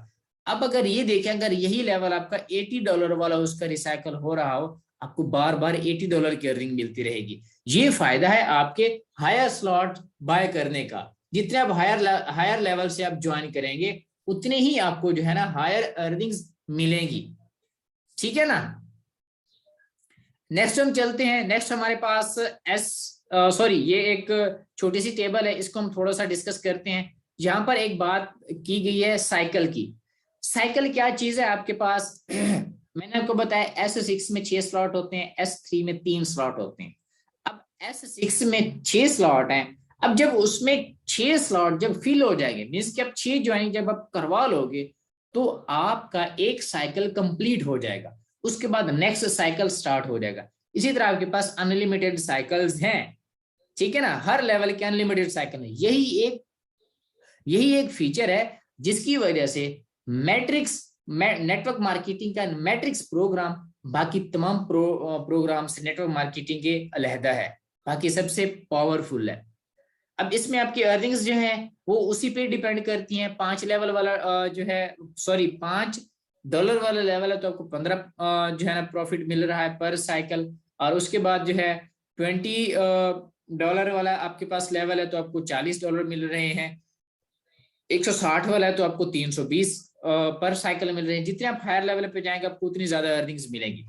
A: अब अगर ये देखें, अगर यही लेवल आपका $80 वाला उसका रिसाइकल हो रहा हो, आपको बार बार $80 की अर्निंग मिलती रहेगी। ये फायदा है आपके हायर स्लॉट बाय करने का। जितने आप हायर लेवल से आप ज्वाइन करेंगे, उतने ही आपको जो है ना हायर अर्निंग्स मिलेंगी। ठीक है ना। नेक्स्ट हम चलते हैं। नेक्स्ट हमारे पास ये एक छोटी सी टेबल है, इसको हम थोड़ा सा डिस्कस करते हैं। यहाँ पर एक बात की गई है साइकिल की। साइकिल क्या चीज है आपके पास? मैंने आपको बताया S6 में 6 स्लॉट होते हैं, S3 में 3 स्लॉट होते हैं। अब S6 में 6 स्लॉट हैं। अब जब उसमें 6 स्लॉट जब फिल हो जाएंगे, मीन्स कि आप 6 ज्वाइनिंग जब आप करवा लोगे, तो आपका एक साइकिल कंप्लीट हो जाएगा। उसके बाद नेक्स्ट साइकिल स्टार्ट हो जाएगा। इसी तरह आपके पास अनलिमिटेड साइकिल्स हैं। ठीक है ना। हर लेवल के अनलिमिटेड साइकिल है। यही एक फीचर है जिसकी वजह से नेटवर्क मार्केटिंग का मैट्रिक्स प्रोग्राम बाकी तमाम प्रोग्राम से नेटवर्क मार्केटिंग के अलहदा है, बाकी सबसे पावरफुल है। अब इसमें आपकी अर्निंग्स जो है वो उसी पे डिपेंड करती हैं। $5 वाला $5 वाला लेवल है तो आपको 15 जो है ना प्रॉफिट मिल रहा है पर साइकिल। और उसके बाद जो है $20 वाला आपके पास लेवल है तो आपको $40 मिल रहे हैं। 160 वाला है तो आपको 320 पर साइकिल मिल रहे हैं। जितने आप हायर लेवल पे जाएंगे आपको उतनी ज्यादा अर्निंग्स मिलेंगी।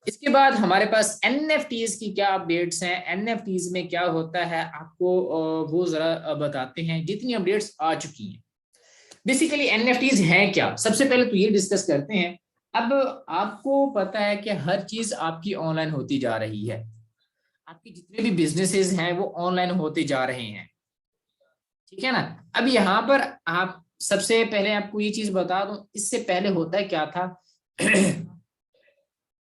A: इसके बाद हमारे पास NFTs की क्या अपडेट्स हैं, NFTs में क्या होता है, आपको वो जरा बताते हैं जितनी अपडेट्स आ चुकी हैं। बेसिकली NFTs हैं क्या, सबसे पहले तो ये डिस्कस करते हैं। अब आपको पता है कि हर चीज आपकी ऑनलाइन होती जा रही है। आपके जितने भी बिजनेसेस हैं वो ऑनलाइन होते जा रहे हैं। ठीक है ना। अब यहाँ पर आप सबसे पहले आपको ये चीज बता दूं, इससे पहले होता है क्या था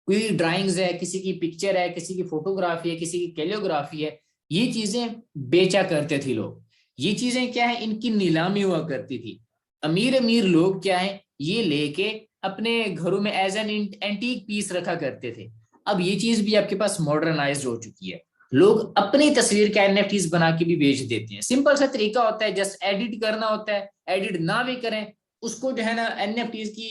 A: कोई ड्राइंग्स है, किसी की पिक्चर है, किसी की फोटोग्राफी है, किसी की कैलियोग्राफी है, ये चीजें बेचा करते थे लोग। ये चीजें क्या है, इनकी नीलामी हुआ करती थी। अमीर लोग क्या है, ये लेके अपने घरों में एज एन एंटीक पीस रखा करते थे। अब ये चीज भी आपके पास मॉडर्नाइज्ड हो चुकी है। लोग अपनी तस्वीर का NFTs बना के भी बेच देते हैं। सिंपल सा तरीका होता है, जस्ट एडिट करना होता है। एडिट ना भी करें, उसको जो है ना NFTs की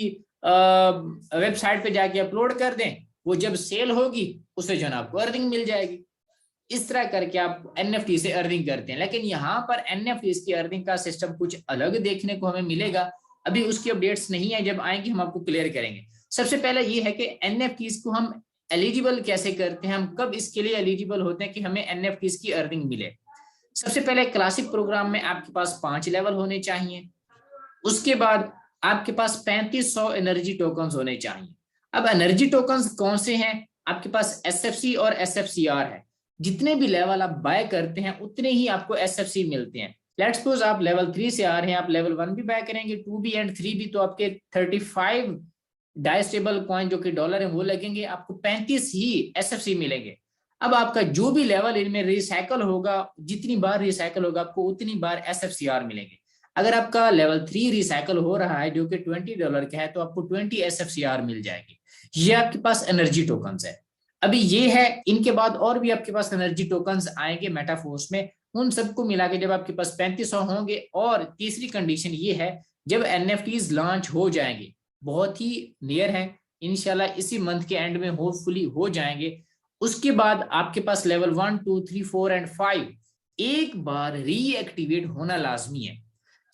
A: वेबसाइट पे जाके अपलोड कर दें, वो जब सेल होगी उसे जो है ना आपको अर्निंग मिल जाएगी। इस तरह करके आप NFT से अर्निंग करते हैं। लेकिन यहाँ पर NFTs की अर्निंग का सिस्टम कुछ अलग देखने को हमें मिलेगा। अभी उसकी अपडेट्स नहीं है, जब आएंगे हम आपको क्लियर करेंगे। सबसे पहले ये है कि NFTs को हम एलिजिबल कैसे करते हैं, हम कब इसके लिए एलिजिबल होते हैं कि हमें NFTs की अर्निंग मिले। सबसे पहले क्लासिक प्रोग्राम में आपके पास 5 लेवल होने चाहिए। उसके बाद आपके पास 3500 एनर्जी टोकन्स होने चाहिए। अब एनर्जी टोकन्स कौन से हैं? आपके पास SFC और SFCR है। जितने भी लेवल आप बाय करते हैं उतने ही आपको SFC मिलते हैं। लेट्स सपोज आप लेवल 3 से आ रहे हैं, आप लेवल 1 भी बाय करेंगे, 2 भी एंड 3 भी, तो आपके 35 डाइस्टेबल कॉइन जो कि डॉलर है वो लगेंगे, आपको 35 ही SFC मिलेंगे। अब आपका जो भी लेवल इनमें रिसाइकल होगा, जितनी बार रिसाइकल होगा आपको उतनी बार SFCR मिलेंगे। अगर आपका लेवल 3 रिसाइकल हो रहा है जो कि $20 का है तो आपको 20 SFCR मिल जाएगी। ये आपके पास एनर्जी टोकन्स है। अभी ये है, इनके बाद और भी आपके पास एनर्जी टोकन्स आएंगे मेटाफोर्स में। उन सबको मिला के जब आपके पास 3500 होंगे, और तीसरी कंडीशन ये है जब NFTs लॉन्च हो जाएंगे, बहुत ही नियर है, इंशाल्लाह इसी मंथ के एंड में होपफुली हो जाएंगे। उसके बाद आपके पास लेवल 1, 2, 3, 4 एंड 5 एक बार रीएक्टिवेट होना लाजमी है।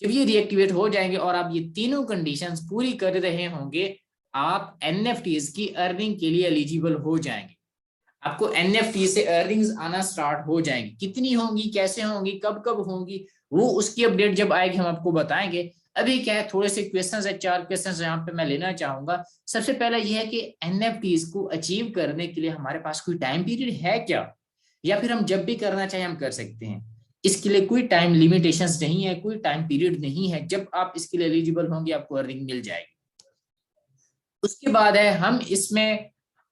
A: जब ये रीएक्टिवेट हो जाएंगे और आप ये तीनों कंडीशंस पूरी कर रहे होंगे, आप NFTs की अर्निंग के लिए एलिजिबल हो जाएंगे। आपको एनएफटी से अर्निंग्स आना स्टार्ट हो जाएंगी। कितनी होंगी, कैसे होंगी, कब कब होंगी, वो उसकी अपडेट जब आएगी हम आपको बताएंगे। अभी क्या है, थोड़े से क्वेश्चंस है, 4 क्वेश्चंस यहाँ पे मैं लेना चाहूंगा। सबसे पहला यह है कि एनएफटीज को अचीव करने के लिए हमारे पास कोई टाइम पीरियड है क्या, या फिर हम जब भी करना चाहें हम कर सकते हैं? इसके लिए कोई टाइम लिमिटेशंस नहीं है, कोई टाइम पीरियड नहीं है। जब आप इसके लिए एलिजिबल होंगे आपको अर्निंग मिल जाएगी। उसके बाद है हम इसमें,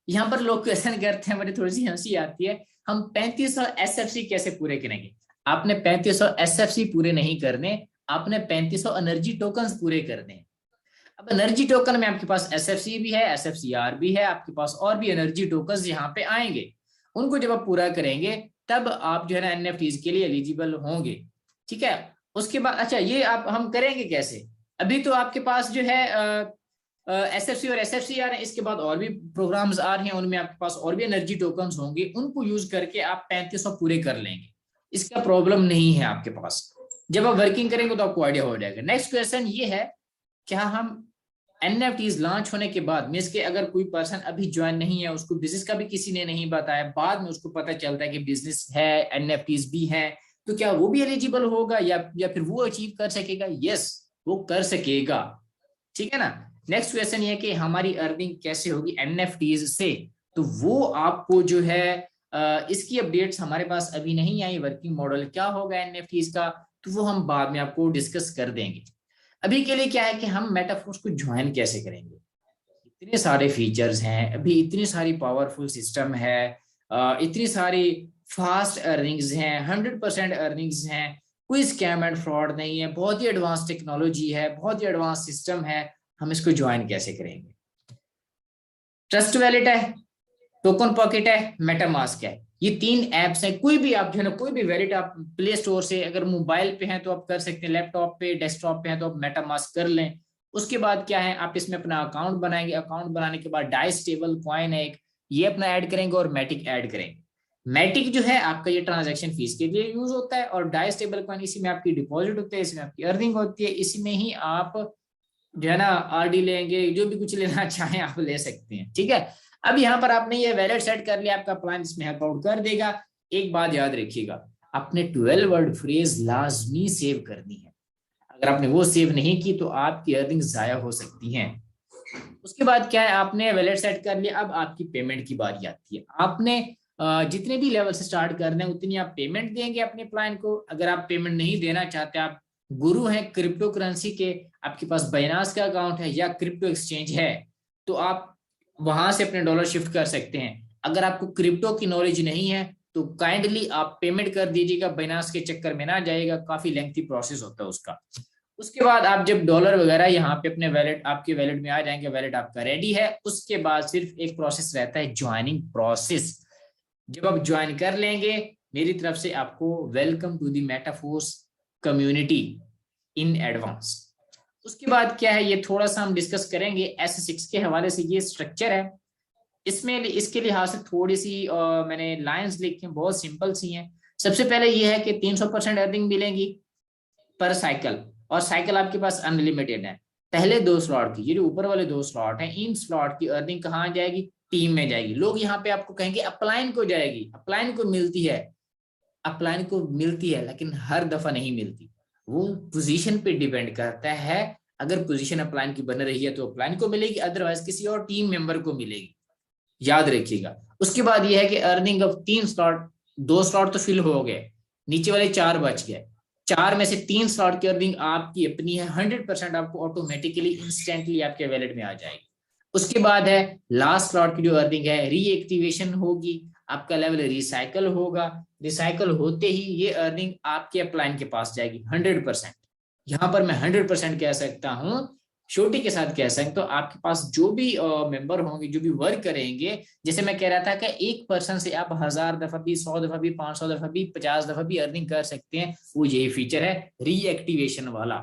A: यहाँ पर लोग क्वेश्चन करते हैं, मुझे थोड़ी सी हंसी आती है, हम 3500 एसएफसी कैसे पूरे करेंगे? आपने 3500 एसएफसी पूरे नहीं करने, आपने 3500 एनर्जी टोकन्स पूरे करने हैं। अब एनर्जी टोकन में आपके पास एसएफसी भी है, एसएफसीआर भी है, आपके पास और भी एनर्जी टोकन्स यहाँ पे आएंगे। उनको जब आप पूरा करेंगे तब आप जो है ना एनएफटीज के लिए एलिजिबल होंगे। ठीक है, उसके बाद अच्छा ये आप हम करेंगे कैसे? अभी तो आपके पास जो है एसएफसी और एसएफसी आ रहे हैं, इसके बाद और भी प्रोग्राम्स आ रहे हैं, उनमें आपके पास और भी एनर्जी टोकन्स होंगे, उनको यूज करके आप 3500 पूरे कर लेंगे। इसका प्रॉब्लम नहीं है आपके पास। जब आप वर्किंग करेंगे तो आपको आइडिया हो जाएगा। नेक्स्ट क्वेश्चन ये है, क्या हम एनएफटीज लॉन्च होने के बाद मींस के अगर कोई पर्सन अभी ज्वाइन नहीं है, उसको बिजनेस का भी किसी ने नहीं बताया, बाद में उसको पता चलता है कि बिजनेस है, एनएफटीज भी है, तो क्या वो भी एलिजिबल होगा या फिर वो अचीव कर सकेगा? यस, वो कर सकेगा। ठीक है ना। नेक्स्ट क्वेश्चन ये कि हमारी अर्निंग कैसे होगी एनएफटीज से, तो वो आपको जो है इसकी अपडेट्स हमारे पास अभी नहीं आई। वर्किंग मॉडल क्या होगा एनएफटीज का, तो वो हम बाद में आपको डिस्कस कर देंगे। अभी के लिए क्या है कि हम मेटाफोर्स को ज्वाइन कैसे करेंगे। इतने सारे फीचर्स हैं, अभी इतनी सारी पावरफुल सिस्टम है, इतनी सारी फास्ट अर्निंग्स हैं, 100% अर्निंग्स हैं, कोई स्कैम एंड फ्रॉड नहीं है, बहुत ही एडवांस टेक्नोलॉजी है, बहुत ही एडवांस सिस्टम है। हम इसको ज्वाइन कैसे करेंगे? ट्रस्ट वैलेट है, टोकन पॉकेट है, मेटामास्क है, ये 3 एप्स हैं। कोई भी आप जो है ना, कोई भी वैलेट आप प्ले स्टोर से, अगर मोबाइल पे हैं तो आप कर सकते हैं, लैपटॉप पे, डेस्कटॉप पे हैं तो आप मेटामास्क कर लें। उसके बाद क्या है, आप इसमें अपना अकाउंट बनाएंगे, अकाउंट बनाने के बाद डाई स्टेबल कॉइन है एक, ये अपना ऐड करेंगे और मैटिक ऐड करेंगे। मैटिक जो है आपका ये ट्रांजैक्शन फीस के लिए यूज होता है, और डाई स्टेबल कॉइन इसी में आपकी डिपॉजिट होती है, इसमें आपकी अर्निंग होती है, इसी में ही आप जो है ना आरडी लेंगे, जो भी कुछ लेना चाहें आप ले सकते हैं। ठीक है, अब यहाँ पर आपने ये वैलेट सेट कर लिया, आपका प्लान इसमें हेल्प आउट कर देगा। एक बात याद रखिएगा, आपने 12 वर्ड फ्रेज लाजमी सेव करनी है। अगर आपने वो सेव नहीं की तो आपकी अर्निंग जाया हो सकती हैं। उसके बाद क्या है, आपने वैलेट सेट कर लिया, अब आपकी पेमेंट की बारी आती है। आपने जितने भी लेवल से स्टार्ट करना है उतनी आप पेमेंट देंगे अपने प्लान को। अगर आप पेमेंट नहीं देना चाहते, आप गुरु हैं क्रिप्टो करेंसी के, आपके पास बाइनांस का अकाउंट है या क्रिप्टो एक्सचेंज है, तो आप वहां से अपने डॉलर शिफ्ट कर सकते हैं। अगर आपको क्रिप्टो की नॉलेज नहीं है तो काइंडली आप पेमेंट कर दीजिएगा, बाइनांस के चक्कर में ना जाएगा, काफी लेंथी प्रोसेस होता है उसका। उसके बाद आप जब डॉलर वगैरह यहाँ पे अपने वैलेट, आपके वैलेट में आ जाएंगे, वैलेट आपका रेडी है, उसके बाद सिर्फ एक प्रोसेस रहता है, ज्वाइनिंग प्रोसेस। जब आप ज्वाइन कर लेंगे, मेरी तरफ से आपको welcome to the Metaforce community in advance. उसके बाद क्या है, ये थोड़ा सा हम डिस्कस करेंगे S6 के हवाले से। ये स्ट्रक्चर है, इसमें इसके लिहाज से थोड़ी सी मैंने लाइंस लिखी हैं, बहुत सिंपल सी हैं। सबसे पहले ये है कि 300% अर्निंग मिलेंगी पर साइकिल, और साइकिल आपके पास अनलिमिटेड है। पहले 2 स्लॉट की, ये जो ऊपर वाले 2 स्लॉट हैं, इन स्लॉट की अर्निंग कहाँ जाएगी? टीम में जाएगी। लोग यहाँ पे आपको कहेंगे अपलाइन को जाएगी, अपलाइन को मिलती है, अपलाइन को मिलती है लेकिन हर दफा नहीं मिलती, वो पोजीशन पे डिपेंड करता है। अगर पोजीशन अपलाइन की बन रही है तो अपलाइन को मिलेगी, अदरवाइज किसी और टीम मेंबर को मिलेगी, याद रखिएगा। उसके बाद ये है कि अर्निंग ऑफ 3 स्लॉट, 2 स्लॉट तो फिल हो गए, नीचे वाले 4 बच गए, 4 में से 3 स्लॉट की अर्निंग आपकी अपनी है, 100% आपको ऑटोमेटिकली इंस्टेंटली आपके वैलेट में आ जाएगी। उसके बाद है लास्ट स्लॉट की जो अर्निंग है, रीएक्टिवेशन होगी, आपका लेवल रिसाइकल होगा, रिसाइकल होते ही ये अर्निंग आपके अपलाइन के पास जाएगी 100%। यहाँ पर मैं 100% कह सकता हूँ, छोटी के साथ कह सकता हूँ, आपके पास जो भी मेंबर होंगे, जो भी वर्क करेंगे, जैसे मैं कह रहा था कि एक पर्सन से आप 1000 दफा भी, 100 दफा भी, 500 दफा भी, 50 दफा भी अर्निंग कर सकते हैं। वो यही फीचर है, रीएक्टिवेशन वाला,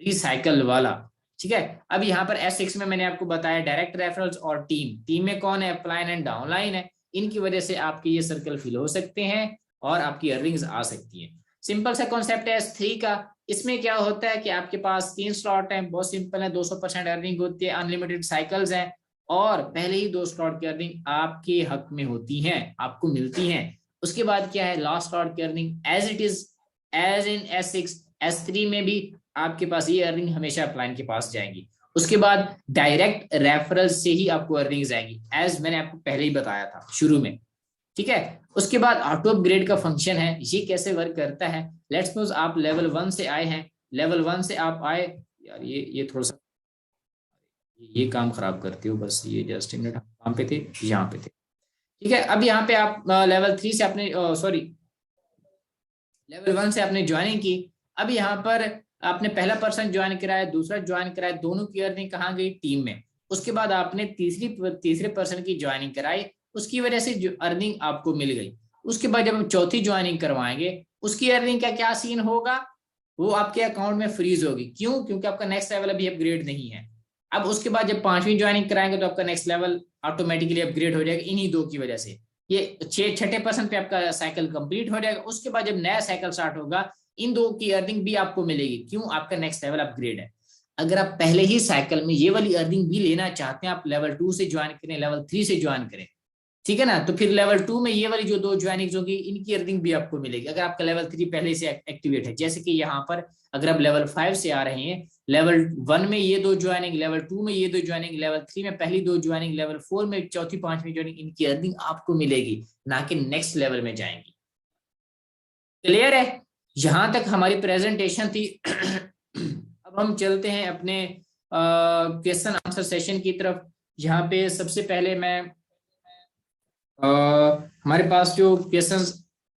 A: रिसाइकल वाला। ठीक है, अब यहाँ पर S6 में मैंने आपको बताया डायरेक्ट रेफरल्स और टीम में कौन है? अपलाइन एंड डाउनलाइन है। इनकी वजह से आपके ये सर्कल फिल हो सकते हैं और आपकी अर्निंग्स आ सकती है। सिंपल सा कॉन्सेप्ट है S3 का। इसमें क्या होता है कि आपके पास 3 स्लॉट हैं, बहुत सिंपल है, 200% अर्निंग होती है, अनलिमिटेड साइकिल्स हैं, और पहले ही 2 स्लॉट की अर्निंग आपके हक में होती हैं, आपको मिलती हैं। उसके बाद क्या है, लास्ट स्लॉट की earning as it is as in S6 S3 में भी आपके पास ये अर्निंग हमेशा अपलाइन के पास जाएंगी। उसके बाद डायरेक्ट रेफरल से ही आपको अर्निंग्स आएंगी, एज मैंने आपको पहले ही बताया था शुरू में, ठीक है। उसके बाद ऑटो अपग्रेड का फंक्शन है, ये कैसे वर्क करता है। लेट्स सपोज आप लेवल 1 से आए हैं, लेवल 1 से आप आए, यार ये थोड़ा सा ये काम खराब करती हो, बस ये जस्ट मिनट, काम पे थे, यहाँ पे थे, ठीक है। अब यहाँ पे आप लेवल 3 से आपने सॉरी लेवल 1 से आपने ज्वाइनिंग की। अब यहाँ पर आपने पहला पर्सन ज्वाइन कराया, दूसरा ज्वाइन कराया, दोनों की अर्निंग कहाँ गई, टीम में। उसके बाद आपने तीसरे पर्सन की ज्वाइनिंग कराई, उसकी वजह से जो अर्निंग आपको मिल गई। उसके बाद जब हम चौथी ज्वाइनिंग करवाएंगे, उसकी अर्निंग का क्या सीन होगा, वो आपके अकाउंट में फ्रीज होगी। क्यों? क्योंकि आपका नेक्स्ट लेवल अभी अपग्रेड नहीं है। अब उसके बाद जब 5वीं ज्वाइनिंग कराएंगे तो आपका नेक्स्ट लेवल ऑटोमेटिकली अपग्रेड हो जाएगा इन्हीं 2 की वजह से। ये छठे पर्सन पे आपका साइकिल कंप्लीट हो जाएगा। उसके बाद जब नया साइकिल स्टार्ट होगा, इन 2 की अर्निंग भी आपको मिलेगी। क्यों? आपका नेक्स्ट लेवल अपग्रेड है। अगर आप पहले ही साइकिल में ये वाली अर्निंग भी लेना चाहते हैं, आप लेवल 2 से ज्वाइन करें, लेवल 3 से ज्वाइन करें, ठीक है ना, तो फिर लेवल 2 में ये वाली जो 2 ज्वाइनिंग होगी, इनकी अर्निंग भी आपको मिलेगी अगर आपका लेवल 3 पहले से एक्टिवेट है। जैसे कि यहाँ पर अगर आप लेवल 5 से आ रहे हैं, लेवल 1 में ये 2 ज्वाइनिंग, लेवल 2 में ये 2 ज्वाइनिंग, लेवल 3 में पहली 2 ज्वाइनिंग, लेवल 4 में चौथी 5वीं ज्वाइनिंग, इनकी अर्निंग आपको मिलेगी, ना कि नेक्स्ट लेवल में जाएंगी। क्लियर है? यहां तक हमारी प्रेजेंटेशन थी। अब हम चलते हैं अपने क्वेश्चन आंसर सेशन की तरफ। यहाँ पे सबसे पहले मैं हमारे पास जो क्वेश्चंस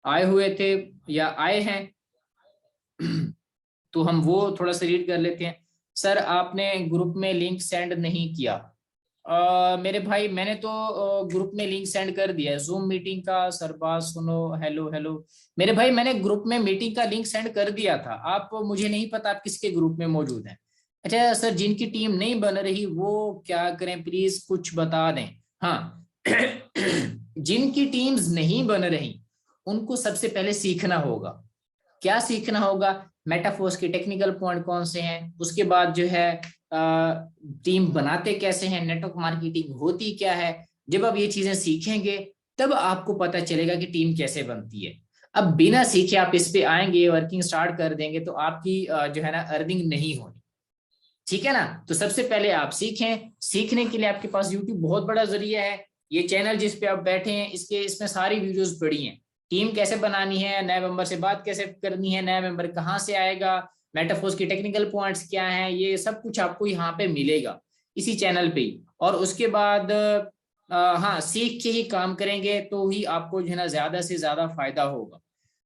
A: आए हुए थे या आए हैं, तो हम वो थोड़ा सा रीड कर लेते हैं। सर आपने ग्रुप में लिंक सेंड नहीं किया। मेरे भाई मैंने तो ग्रुप में लिंक सेंड कर दिया है जूम मीटिंग का। सर बात सुनो, हेलो हेलो मेरे भाई, मैंने ग्रुप में मीटिंग का लिंक सेंड कर दिया था। आप, मुझे नहीं पता आप किसके ग्रुप में मौजूद हैं। अच्छा सर, जिनकी टीम नहीं बन रही वो क्या करें, प्लीज कुछ बता दें। हाँ, जिनकी टीम्स नहीं बन रही उनको सबसे पहले सीखना होगा। क्या सीखना होगा? मेटाफोर्स के टेक्निकल पॉइंट कौन से हैं, उसके बाद जो है टीम बनाते कैसे हैं, नेटवर्क मार्केटिंग होती क्या है। जब आप ये चीजें सीखेंगे तब आपको पता चलेगा कि टीम कैसे बनती है। अब बिना सीखे आप इस पे आएंगे, वर्किंग स्टार्ट कर देंगे, तो आपकी जो है ना अर्निंग नहीं होनी, ठीक है ना। तो सबसे पहले आप सीखें। सीखने के लिए आपके पास यूट्यूब बहुत बड़ा जरिया है। ये चैनल जिस पे आप बैठे हैं, इसमें सारी वीडियोस पड़ी हैं। टीम कैसे बनानी है, नए मेंबर से बात कैसे करनी है, नया मेंबर कहाँ से आएगा, मेटाफोर्स की टेक्निकल पॉइंट्स क्या हैं, ये सब कुछ आपको यहाँ पे मिलेगा इसी चैनल पे ही। और उसके बाद हाँ, सीख के ही काम करेंगे तो ही आपको जो है ना ज्यादा से ज्यादा फायदा होगा।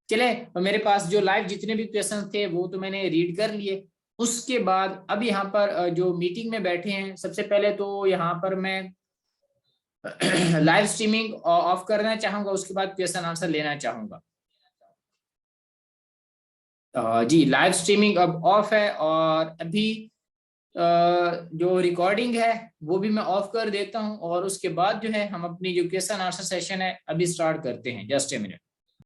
A: चले, मेरे पास जो लाइव जितने भी क्वेश्चन थे वो तो मैंने रीड कर लिए। उसके बाद अब यहाँ पर जो मीटिंग में बैठे हैं, सबसे पहले तो यहाँ पर मैं लाइव स्ट्रीमिंग ऑफ करना चाहूंगा, उसके बाद क्वेश्चन आंसर लेना चाहूंगा। जी, लाइव स्ट्रीमिंग अब ऑफ है, और अभी जो रिकॉर्डिंग है वो भी मैं ऑफ कर देता हूं, और उसके बाद जो है हम अपनी जो क्वेश्चन आंसर सेशन है अभी स्टार्ट करते हैं। Just a minute.